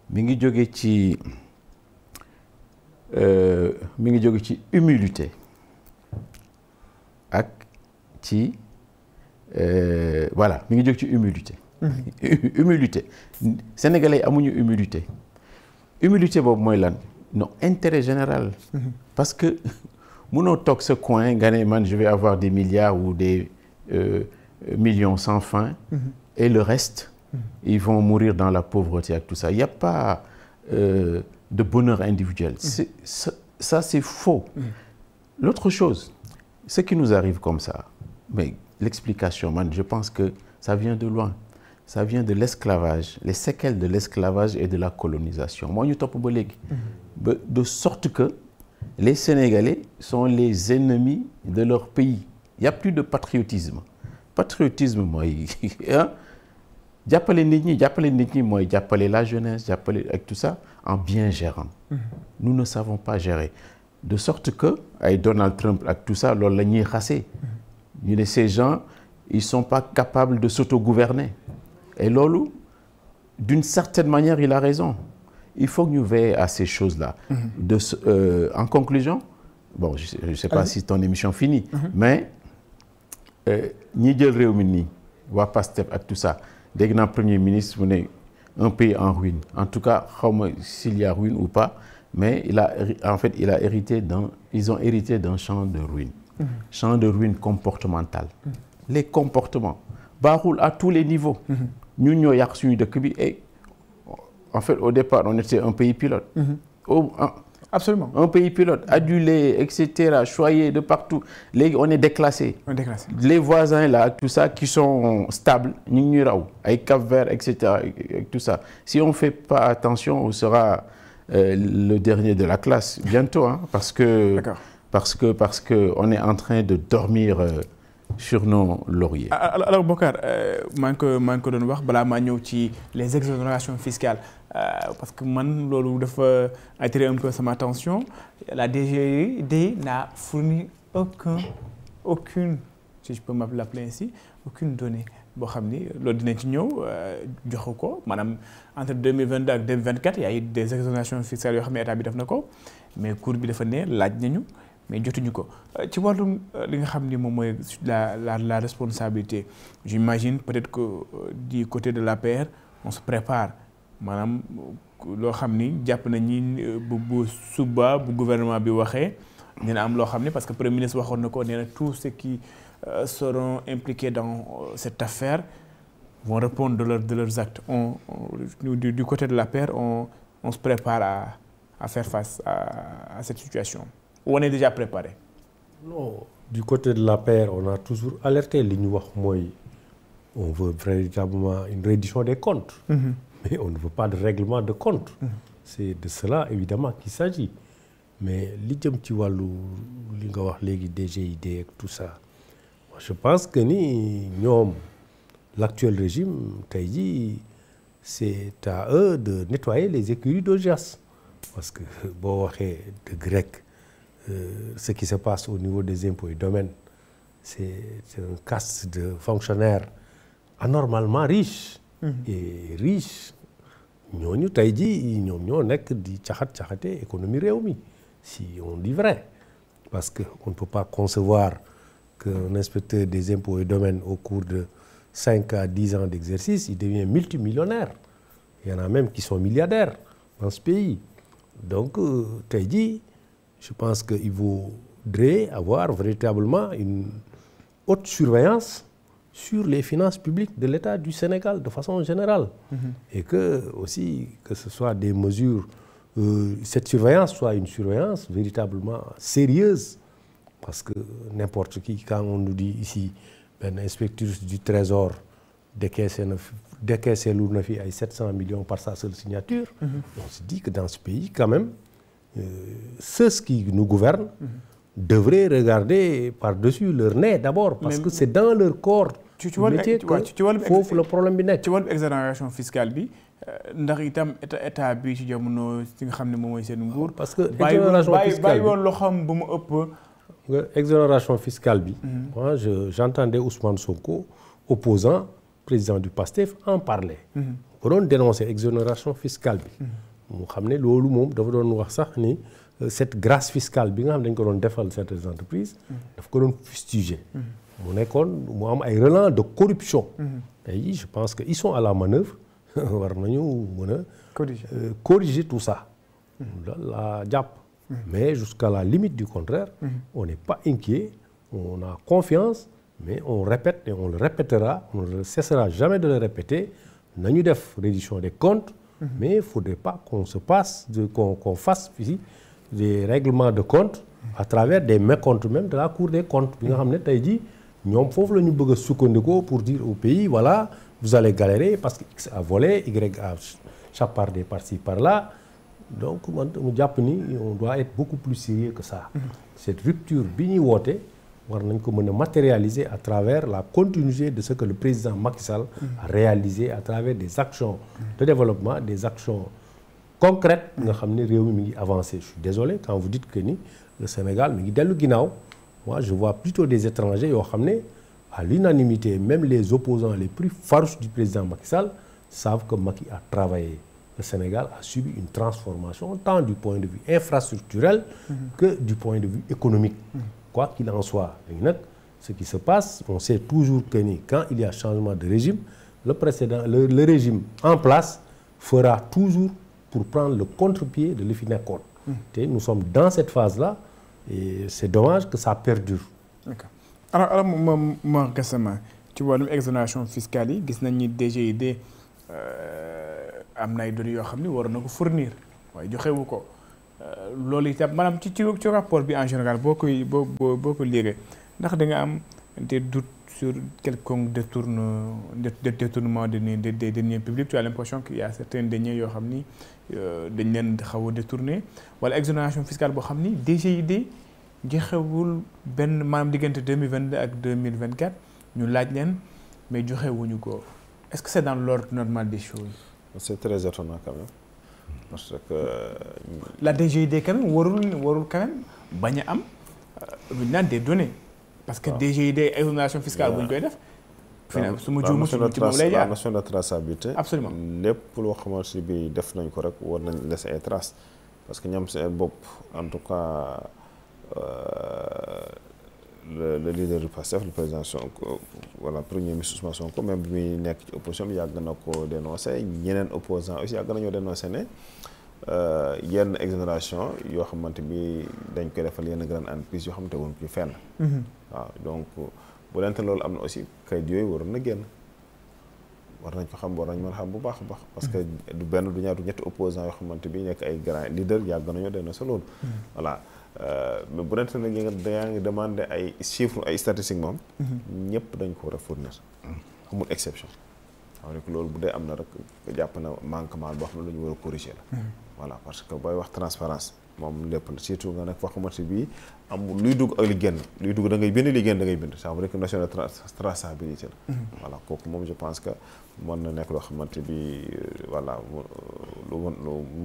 mi ngi jóge ci humilité ak ci voilà mi ngi jóge ci humilité. Humilité sénégalais amuñu humilité boobu mooy lan non intérêt général. Parce que mënoo toog sa coin nga ne man je vais avoir des milliards ou des millions sans fin. Et le reste ils vont mourir dans la pauvreté ak tout ça il y a pas de bonheur individuel. Ça c'est faux. L'autre chose ce qui nous arrive comme ça mais l'explication man je pense que ça vient de loin. Ça vient de l'esclavage, les séquelles de l'esclavage et de la colonisation. Moi, ñu topp ba léegi. De sorte que les Sénégalais sont les ennemis de leur pays. Il y a plus de patriotisme. Patriotisme mooy jàppale nit ñi mooy jàppale la jeunesse jàppale ak tout ça en bien gérant. Nous ne savons pas gérer. De sorte que ay Donald Trump ak tout ça loolu la ñuy xasee. ñu ne ces gens ils sont pas capables de s'autogouverner. Et loolu d'une certaine manière il a raison il faut que ñu veiller à ces choses-là. En conclusion bon je sais pas si ton émission finit. Mais ñi jël réew mi nii waa Pastef ak tout ça dégg naa premier ministre mu ne un pays en ruine en tout cas xaw ma s'il y a ruine ou pas mais ils ont hérité d'un champ de ruine. Champ de ruine comportemental. Les comportements baaxul à tous les niveaux. ñun ñoo yàq suñu dëkk bi et en fait au départ on était un pays pilote. Absolument. Un pays pilote adulé et cetera choyé de partout léegi on est déclassé. Les voisins là tout ça qui sont stables ñu ngi ñuy raw ay Cap-Vert et cetera tout ça si on fait pas attention on sera le dernier de la classe bientôt hein, parce que on est en train de dormir. Sur nos lauriers. Alors Bocar maa ngi ko doon wax balaa maa ñëw ci les exonérations fiscales parce que man loolu dafa attirer un peu sama attention la DGID n'a fourni aucune si je peux l'appeler ainsi, aucune donnée boo xam ni loolu dinañ ci ñëw joxu ko maanaam entre 2022 ak 2024 il y a eu des exonérations fiscales yoo xam ne état bi def na ko mais cour bi dafa ne laaj nañu mais jotuñu ko ci wàllum li nga xam ni moom mooy la responsabilité j'imagine peut-être que du côté de l'APR on se prépare maanaam loo xam ni jàpp nañ ni bu suba bu gouvernement bi waxee dina am loo xam ni parce que premier ministre waxoon na ko nee na tous ceux qui seront impliqués dans cette affaire vont répondre de leurs actes. Du côté de l'APR, on se prépare à faire face à cette situation. Ou on est déjà préparé? Non, du côté de l'APR, on a toujours alerté. On veut véritablement une reddition des comptes. Mais on ne veut pas de règlement de compte. C'est de cela, évidemment, qu'il s'agit. Mais li jëm ci wàllu li nga wax léegi DGID et tout ça, je pense que l'actuel régime, c'est à eux de nettoyer les écuries d'Augias. Parce que, de grec, ce qui se passe au niveau des impôts et domaines, c'est un caste de fonctionnaires anormalement riches. Et riches, ñoo nekk di caxat-caxate économie réew mi, si on dit vrai. Parce qu'on ne peut pas concevoir qu'un inspecteur des impôts et domaines au cours de 5 à 10 ans d'exercice, il devient multimillionnaire. Il y en a même qui sont milliardaires dans ce pays. Donc, je pense qu'il faudrait avoir véritablement une haute surveillance sur les finances publiques de l'État du Sénégal de façon générale. Et que ce soit des mesures, cette surveillance soit une surveillance véritablement sérieuse. Parce que n'importe qui, quand on nous dit ici, un inspecteur du Trésor décaissé 700 millions par sa seule signature, on se dit que dans ce pays, quand même, ceux qui nous gouvernent devraient regarder par-dessus leur nez d'abord, parce que c'est dans leur corps métier que foofu le problème bi nekk. ci wàllu exonération fiscale bi ndax itam état bi ci jamono ci nga xam ne moom mooy seen nguur. parce que exonération fiscale bàyyi woon loo xam bu mu ëpp. Exonération fiscale bi. moi j'entendais Ousmane Sonko, opposant président du PASTEF, en parler. ko doon dénoncer exonération fiscale bi. mu xam ne loolu moom dafa doon wax sax ni cette grâce fiscale bi nga xam ne dañ ko doon defal certaines entreprises. daf ko doon fustiger. mu am ay relents de corruption. tey je pense que ils sont à la manœuvre war nañu mën a corriger tout ça. la jàpp. mais jusqu'à la limite du contraire. on n'est pas inquiet, on a confiance, mais on répète et on le répétera, on ne cessera jamais de le répéter. nañu def reddition des comptes. mais il ne faudrait pas qu'on fasse ici des règlements de compte à travers des mécomptes même de la Cour des comptes bi nga xam ne tey jii ñoom foofu la ñu bëgg a sukkandikoo pour dire au pays voilà vous allez galérer parce que X a volé, Y a chapardé par-ci par-là. Donc man mu jàpp ni on doit être beaucoup plus sérieux que ça. Cette rupture bi ñuy woote war nañ ko mën a matérialiser à travers la continuité de ce que le président Macky Sall a réalisé à travers des actions de développement, des actions concrètes nga xam ne réew mi ngi avancé. Je suis désolé quand vous dites que ni le Sénégal mi ngi dellu ginnaaw. Moi je vois plutôt des étrangers yoo xam ne à l'unanimité, même les opposants les plus farouches du président Macky Sall savent que Macky a travaillé. Le Sénégal a subi une transformation tant du point de vue infrastructurel que du point de vue économique. Quoi qu'il en soit, ce qui se passe, on sait toujours que quand il y a changement de régime, le régime en place fera toujours pour prendre le contre-pied de li fi nekkoon. Nous sommes dans cette phase-là et c'est dommage que ça perdure. D'accord. Alors Mor Gassama, ci wàllum exonération fiscale yi gis nañ ni DGID am na ay données yoo xam ni war na ko fournir waaye joxewu ko loolu itam maanaam ci rapport bi en général boo ko liiree ndax da nga am des doutes sur quelconque détournement des deniers publics. Tu as l'impression qu'il y a certains deniers yoo xam ni dañ leen xaw a détourné wala exonération fiscale boo xam ni DGID joxewul benn maanaam diggante 2022 ak 2024 ñu laaj leen mais joxewuñu ko. Est-ce que c'est dans l'ordre normal des choses? C'est très étonnant quand même. Parce que la DGID quand même warul quand même bañ a am des données. parce que DGID exonération fiscale bu ñu koy def. su ma juumee ci moom lay jaar la notion de traçabilité. absolument lépp loo xamante ni bii def nañ ko rek war nañ laisser ay traces parce que ñoom seen bopp en tout cas le leader du PASTEF le président Sonko voilà premier ministre Ousmane Sonko même bi muy nekk ci opposition bi yàgg na ko dénoncé ñeneen opposants aussi yàgg nañoo dénoncé ne yenn exonération yoo xamante bi dañ koy defal yenn grande entreprise yoo xamante woon ci fenn. waaw donc bu leente loolu am na aussi kayit yooyu waroon na génn war nañ ko xam war nañ mën a xam bu baax a baax parce que du benn du ñaar du ñetti opposants yoo xamante bi nekk ay grand leader yàgg nañoo dénoncé loolu. voilà mais bu leente nag yaa ngi demandé ay chiffres ay statistiques moom. ñëpp dañ ko war a fournir. amul exception. xam ne loolu bu dee am na rek jàpp na manquement boo xam ne lu ñu war a corriger la. voilà parce que booy wax transparence moom lépp la surtout nga nekk foo xamante bii amul luy dugg ak li génn luy dugg da ngay bind li génn da ngay bind ça veut dire que notion de traçabilité la. voilà kooku moom je pense que mën na nekk loo xamante bi voilà lu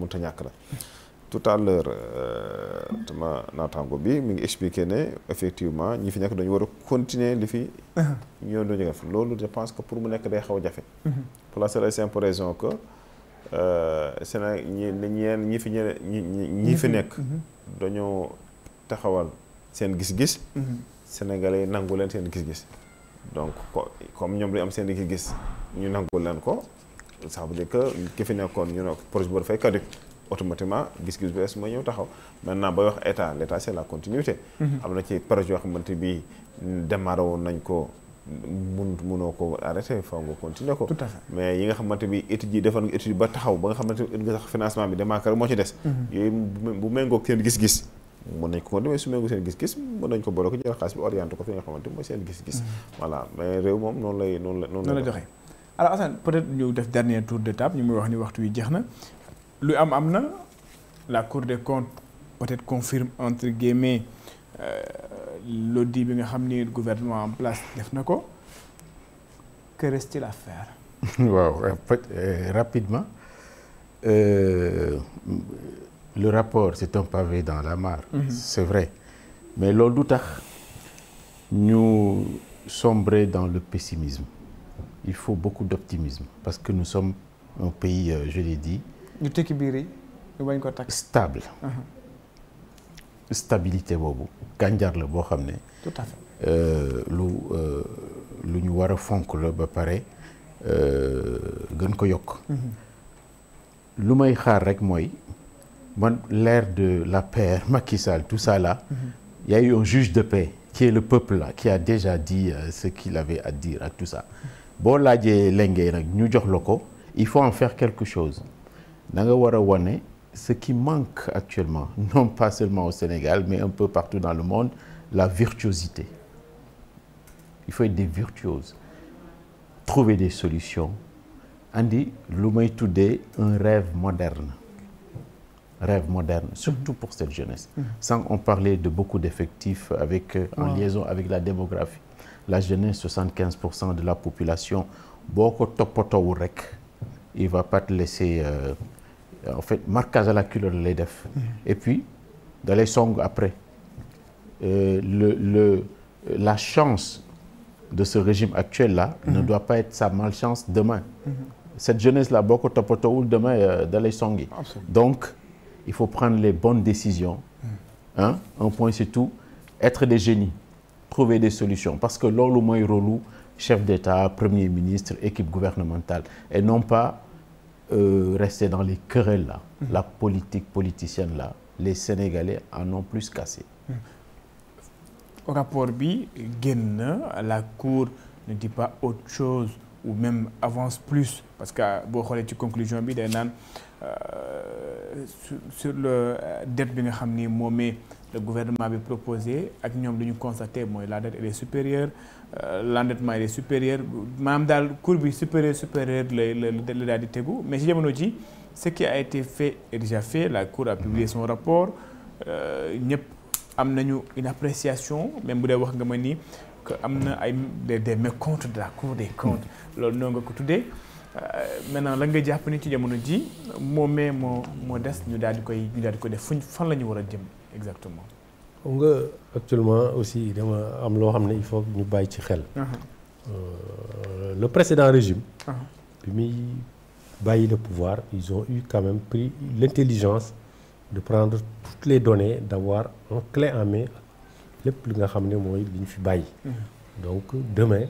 mënta ñàkk la. tout à l'heure sama naataango bi mi ngi expliqué ne effectivement ñi fi nekk dañu war a continuer li fi. ñoo doon def loolu je pense que pour mu nekk day xaw a jafe. pour la seule et simple raison que Sénégal ñi fi nekk. dañoo taxawal seen gis-gis. Sénégalais yi nangu leen seen gis-gis. donc comme ñoom dañu am seen gis-gis ñu nangu leen ko ça veut dire que ki fi nekkoon ñu ne projet bu dafay caduc automatiquement gis-gis bu bees mooy ñëw taxaw maintenant booy wax état l'état c'est la continuité. am na ci projet yoo xamante bi démarré woon nañ ko mënoo ko arrêté faw nga continuer ko. tout à fait mais yi nga xamante bi études yi defoon nga étude ba taxaw ba nga xamante ni sax financement bi démarqué rek moo ci des. yooyu bu méngoog seen gis-gis mën nañ ko continuer su méngoog seen gis-gis mën nañ ko boole ko jël xaalis bi orienté ko fi nga xamante mooy seen gis-gis. voilà mais réew moom noonu lay doxee. alors Assane peut-être ñu def dernier tour de table ñu muy wax ni waxtu wi jeex na. lu am na la Cour des comptes peut-être confirme entre guillemets l'audit bi nga xam ni gouvernement en place def na ko que reste-t-il à faire. waaw rapidement le rapport c'est un pavé dans la mare. C'est vrai mais loolu du tax ñu sombrer dans le pessimisme il faut beaucoup d'optimisme parce que nous sommes un pays je l'ai dit. ñu tekki biir yi ñu bañ ko takk. stable. stabilité boobu gànjar la boo xam ne. tout à fait. lu ñu war a fonk la ba pare gën ko yokk. lu may xaar rek mooy man l'ère de la paix Macky Sall tout ça là. Il y a eu un juge de paix qui est le peuple là qui a déjà dit ce qu'il avait à dire ak tout ça boo laajee lengee nag ñu jox la ko il faut en faire quelque chose. da nga war a wane ce qui manque actuellement non pas seulement au Sénégal mais un peu partout dans le monde la virtuosité il faut être des virtuoses trouver des solutions andi lu may tuddee un rêve moderne surtout pour cette jeunesse sans on parlait de beaucoup d'effectifs avec en liaison avec la démographie la jeunesse 75% de la population boo ko toppatoowul rek il va pas te laisser en fait marquage à la culotte lay def et puis da lay song après la chance de ce régime actuel là ne doit pas être sa malchance demain cette jeunesse là boo ko toppatoowul demain da lay songi donc il faut prendre les bonnes décisions un point c'est tout être des génies trouver des solutions parce que loolu mooy rôlu chef d'État premier ministre équipe gouvernementale et non pas rester dans les querelles là la politique politicienne là les Sénégalais en ont plus qu'assez. Rapport bi génn la Cour ne dit pas autre chose ou même avance plus parce que boo xoolee ci conclusion bi day naan sur le dette bi nga xam ni moomee le gouvernement bi proposé ak ñoom lu ñu constaté mooy la dette elle est supérieure l'endettement il est supérieur maanaam daal cour bi supérieur la daal di tegu mais ci jamono ji ce qui a été fait est déjà fait la Cour a publié son rapport ñëpp am nañu une appréciation même bu dee wax nga ma ni que am na ay des mécomptes de la Cour des comptes loolu noonu nga ko tuddee maintenant la nga jàpp ni ci jamono ji moo des ñu daal di ko def fan la ñu war a jëm exactement. xam nga actuellement aussi dama am loo xam ne il faut ñu bàyyi ci xel. Le précédent régime. bi muy bàyyi le pouvoir ils ont eu quand même pris l'intelligence de prendre toutes les données, d'avoir un clé en main lépp li nga xam ne mooy li ñu fi bàyyi. donc demain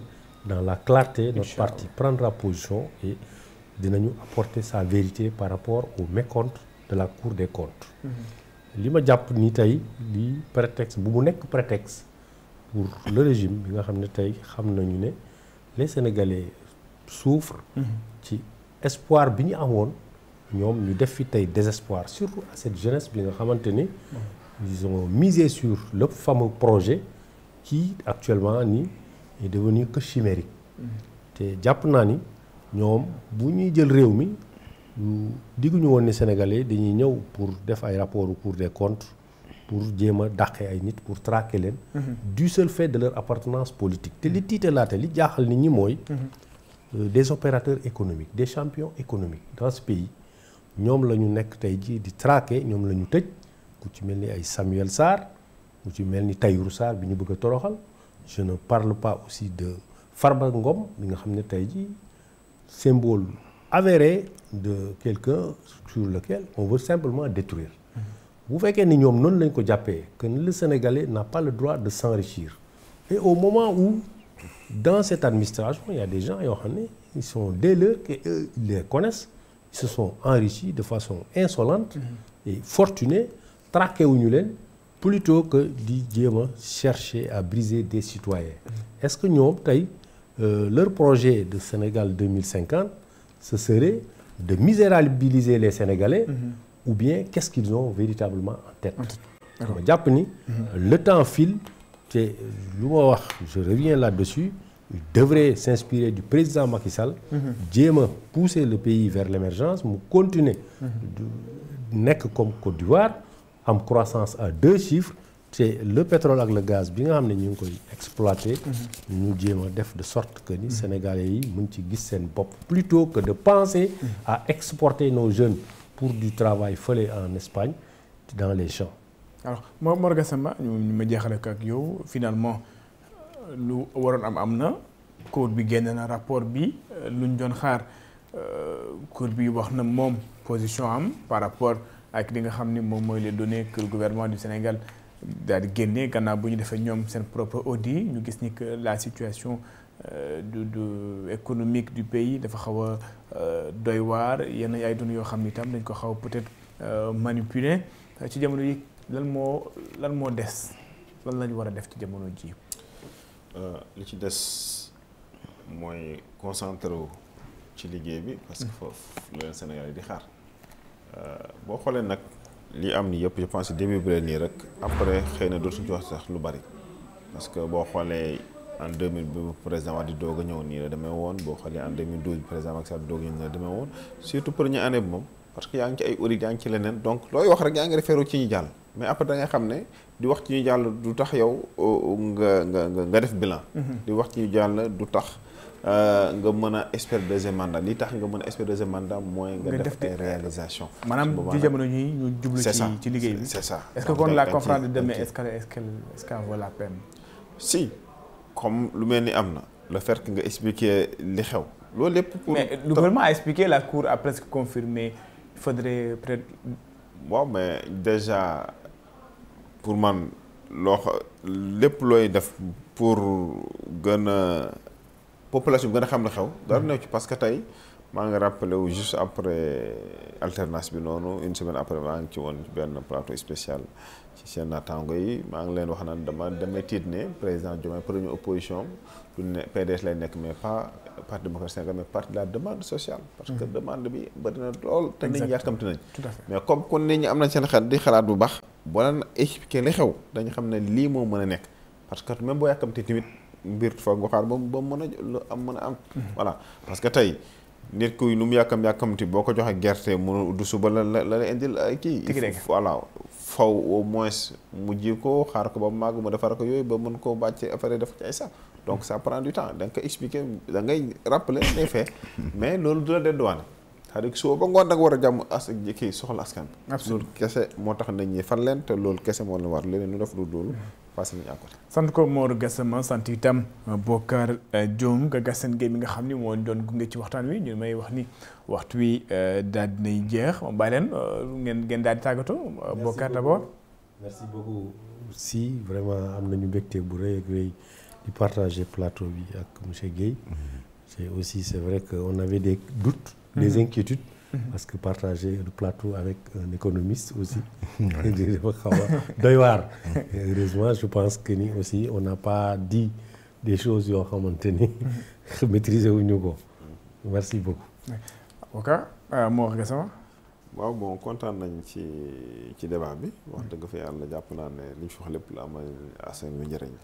dans la clarté notre parti prendra position et dinañu apporter sa vérité par rapport au mécompte de la Cour des comptes. li ma jàpp ni tey li prétexte bu mu nekk prétexte pour le régime bi nga xam ne tey xam nañu ne les Sénégalais souffrent ci espoir bi ñu amoon ñoom ñu def fi tey désespoir surtout à cette jeunesse bi nga xamante ni ils ont misé sur le fameux projet qui actuellement ni est devenu que chimérique. te jàpp naa ni ñoom bu ñuy jël réew mi digguñu woon ni Sénégalais dañuy ñëw pour def ay rapport au Cour des comptes pour jéem a dàqee ay nit pour traquer leen. du seul fait de leur appartenance politique. te li tiitalaate li jaaxal nit ñi mooy. des opérateurs économiques des champions économiques dans ce pays ñoom la ñu nekk tey jii di traquer ñoom la ñu tëj ku ci mel ni ay Samuel Sarr ku ci mel ni Tahirou Sarr bi ñu bëgg a toroxal. je ne parle pas aussi de Farba Ngom bi nga xam ne tey jii symbole avéré de quelqu'un sur lequel on veut simplement détruire. bu fekkee ni ñoom noonu lañ ko jàppee que le Sénégalais n'a pas le droit de s'enrichir et au moment où dans cette administration il y a des gens yoo xam ne ils sont dès lors qu'ils les connaissent ils se sont enrichis de façon insolente et fortunée traqué wuñu leen plutôt que di jéem a chercher à briser des citoyens. Est-ce que ñoom tey leur projet de Sénégal 2050 ce serait de misérabiliser les Sénégalais ou bien qu'est-ce qu'ils ont véritablement en tête. ma jàpp ni le temps file te lu ma wax je reviens là-dessus il devrait s'inspirer du président Macky Sall jéem a pousser le pays vers l'émergence mu continuer nekk comme Côte d'Ivoire am croissance à 2 chiffres te le pétrole ak le gaz bi nga xam ne ñu ngi koy exploiter ñu jéem a def de sorte que ni Sénégalais yi mën ci gis seen bopp plutôt que de penser à exporter nos jeunes pour du travail fële en Espagne dans les champs. alors Mor Gassama ñu ma jeexale ko ak yow finalement lu waroon am na cour bi génn na rapport bi lu ñu doon xaar cour bi wax na moom position am par rapport ak li nga xam ni moom mooy les données que le gouvernement du Sénégal daal di génne gannaaw bu ñu defee ñoom seen propre audit ñu gis ni que la situation du économique du pays dafa xaw a doy waar yenn ay données yoo xam ni itam dañ ko xaw peut-être manipuler ci jamono yi lan moo des lan lañu war a def ci jamono ji. li ci des mooy concentré wu ci liggéey bi parce que foofu leen Sénégal yi di xaar boo xoolee nag li am ni yëpp je pense début bi nii rek après xëy na dootuñu ci wax sax lu bari parce que boo xoolee en 2000 bi président Wade di doog a ñëw nii la demee woon boo xoolee en 2012 président Macky Sall di doog a ñëw nii la demee woon surtout première année bi moom parce que yaa ngi ci ay audit yaa ngi ci leneen donc looy wax rek yaa ngi référé ci ñu jàll mais après da nga xam ne di wax ci ñu jàll du tax yow nga def bilan. di wax ci ñu jàll du tax nga mën a espérer deuxième mandat li tax nga mën a espérer deuxième mandat mooy nga def ay réalisation maanaam ci jamono ñi ñu jublu ci liggéey bi c'est ça est-ce que kon la conférence de demain est-ce qu'elle vaut la peine. si comme lu mel ni am na le fait que nga expliquer li xew loolu lépp pour mais le gouvernement a expliqué, la Cour a presque confirmé. Il faudrait peut-être. waaw mais déjà pour man lépp looy def pour gën a population bi gën a xam ne xew. dara new ci parce que tey maa ngi rappelé wu juste après alternance bi noonu une semaine après maa ngi ci woon benn plateau spécial ci seen naataango yi maa ngi leen wax naan damay tiit ne président Diomaye première opposition du ne PDS lay nekk mais pas parti démocratique sénégalais mais parti de la demande sociale. parce que demande bi bëri na lool. te nit ñi yàkkamti nañ. tout à fait mais comme kon nit ñi am nañ seen xel di xalaat bu baax. boo leen expliqué li xew dañu xam ne lii moo mën a nekk parce que même boo yàkkamti tamit mbir foog nga xaar ba mën a lu am mën a am. voilà parce que tey. nit kuy lu mu yàkkamti boo ko joxe gerte mu du suba la indil ay kii. voilà faw au moins mu ji ko xaar ko ba mu màgg mu defar ko yooyu ba mën koo bàcce affaire def ci ay sax donc ça prend du temps da nga ko expliquer da ngay rappeler les faits mais loolu du la dédouaner c'est-à-dire que suba ba ngoon nag war a jàmm kii soxla askan bi. absolument loolu kese moo tax nañ ñi fan leen te loolu kese moo leen war leneen lu def lu loolu passé nañu à côté. sant ko Mor Gassama sant itam Bocar Diong Gassane Gueye mi nga xam ni moo doon gunge ci waxtaan wi ñu may wax ni waxtu wi daal dinay jeex bàyyi leen ngeen daal di tàggatoo. Bocar d'abord. merci beaucoup si vraiment am nañu mbégte bu rëy ak rëy di partager plateau bi ak monsieur Gueye. C'est vrai qu'on avait des doutes, des inquiétudes, parce que partager le plateau avec un économiste aussi, heureusement, je pense que nous aussi, on n'a pas dit des choses qui ont maintenu, maîtriser au niveau. Merci beaucoup. Ok, Mor Gassama. waaw bon kontaan nañ ci débat bi wax dëgg fa yàlla jàpp naa ne li ñu fi wax lépp la amal askan wi njëriñ.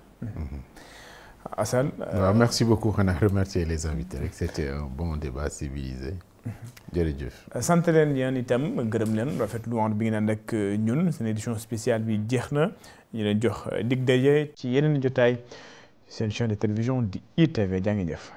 Assane. Merci beaucoup. On a remercié les invités. C'était un bon débat civilisé. jërëjëf. sant leen yéen itam gërëm leen rafetlu woon bi ngeen ànd ak ñun seen édition spéciale bi jeex na ñu leen jox dig daje ci yeneen jotaay seen chaîne de télévision di ITV jaa ngi jëf.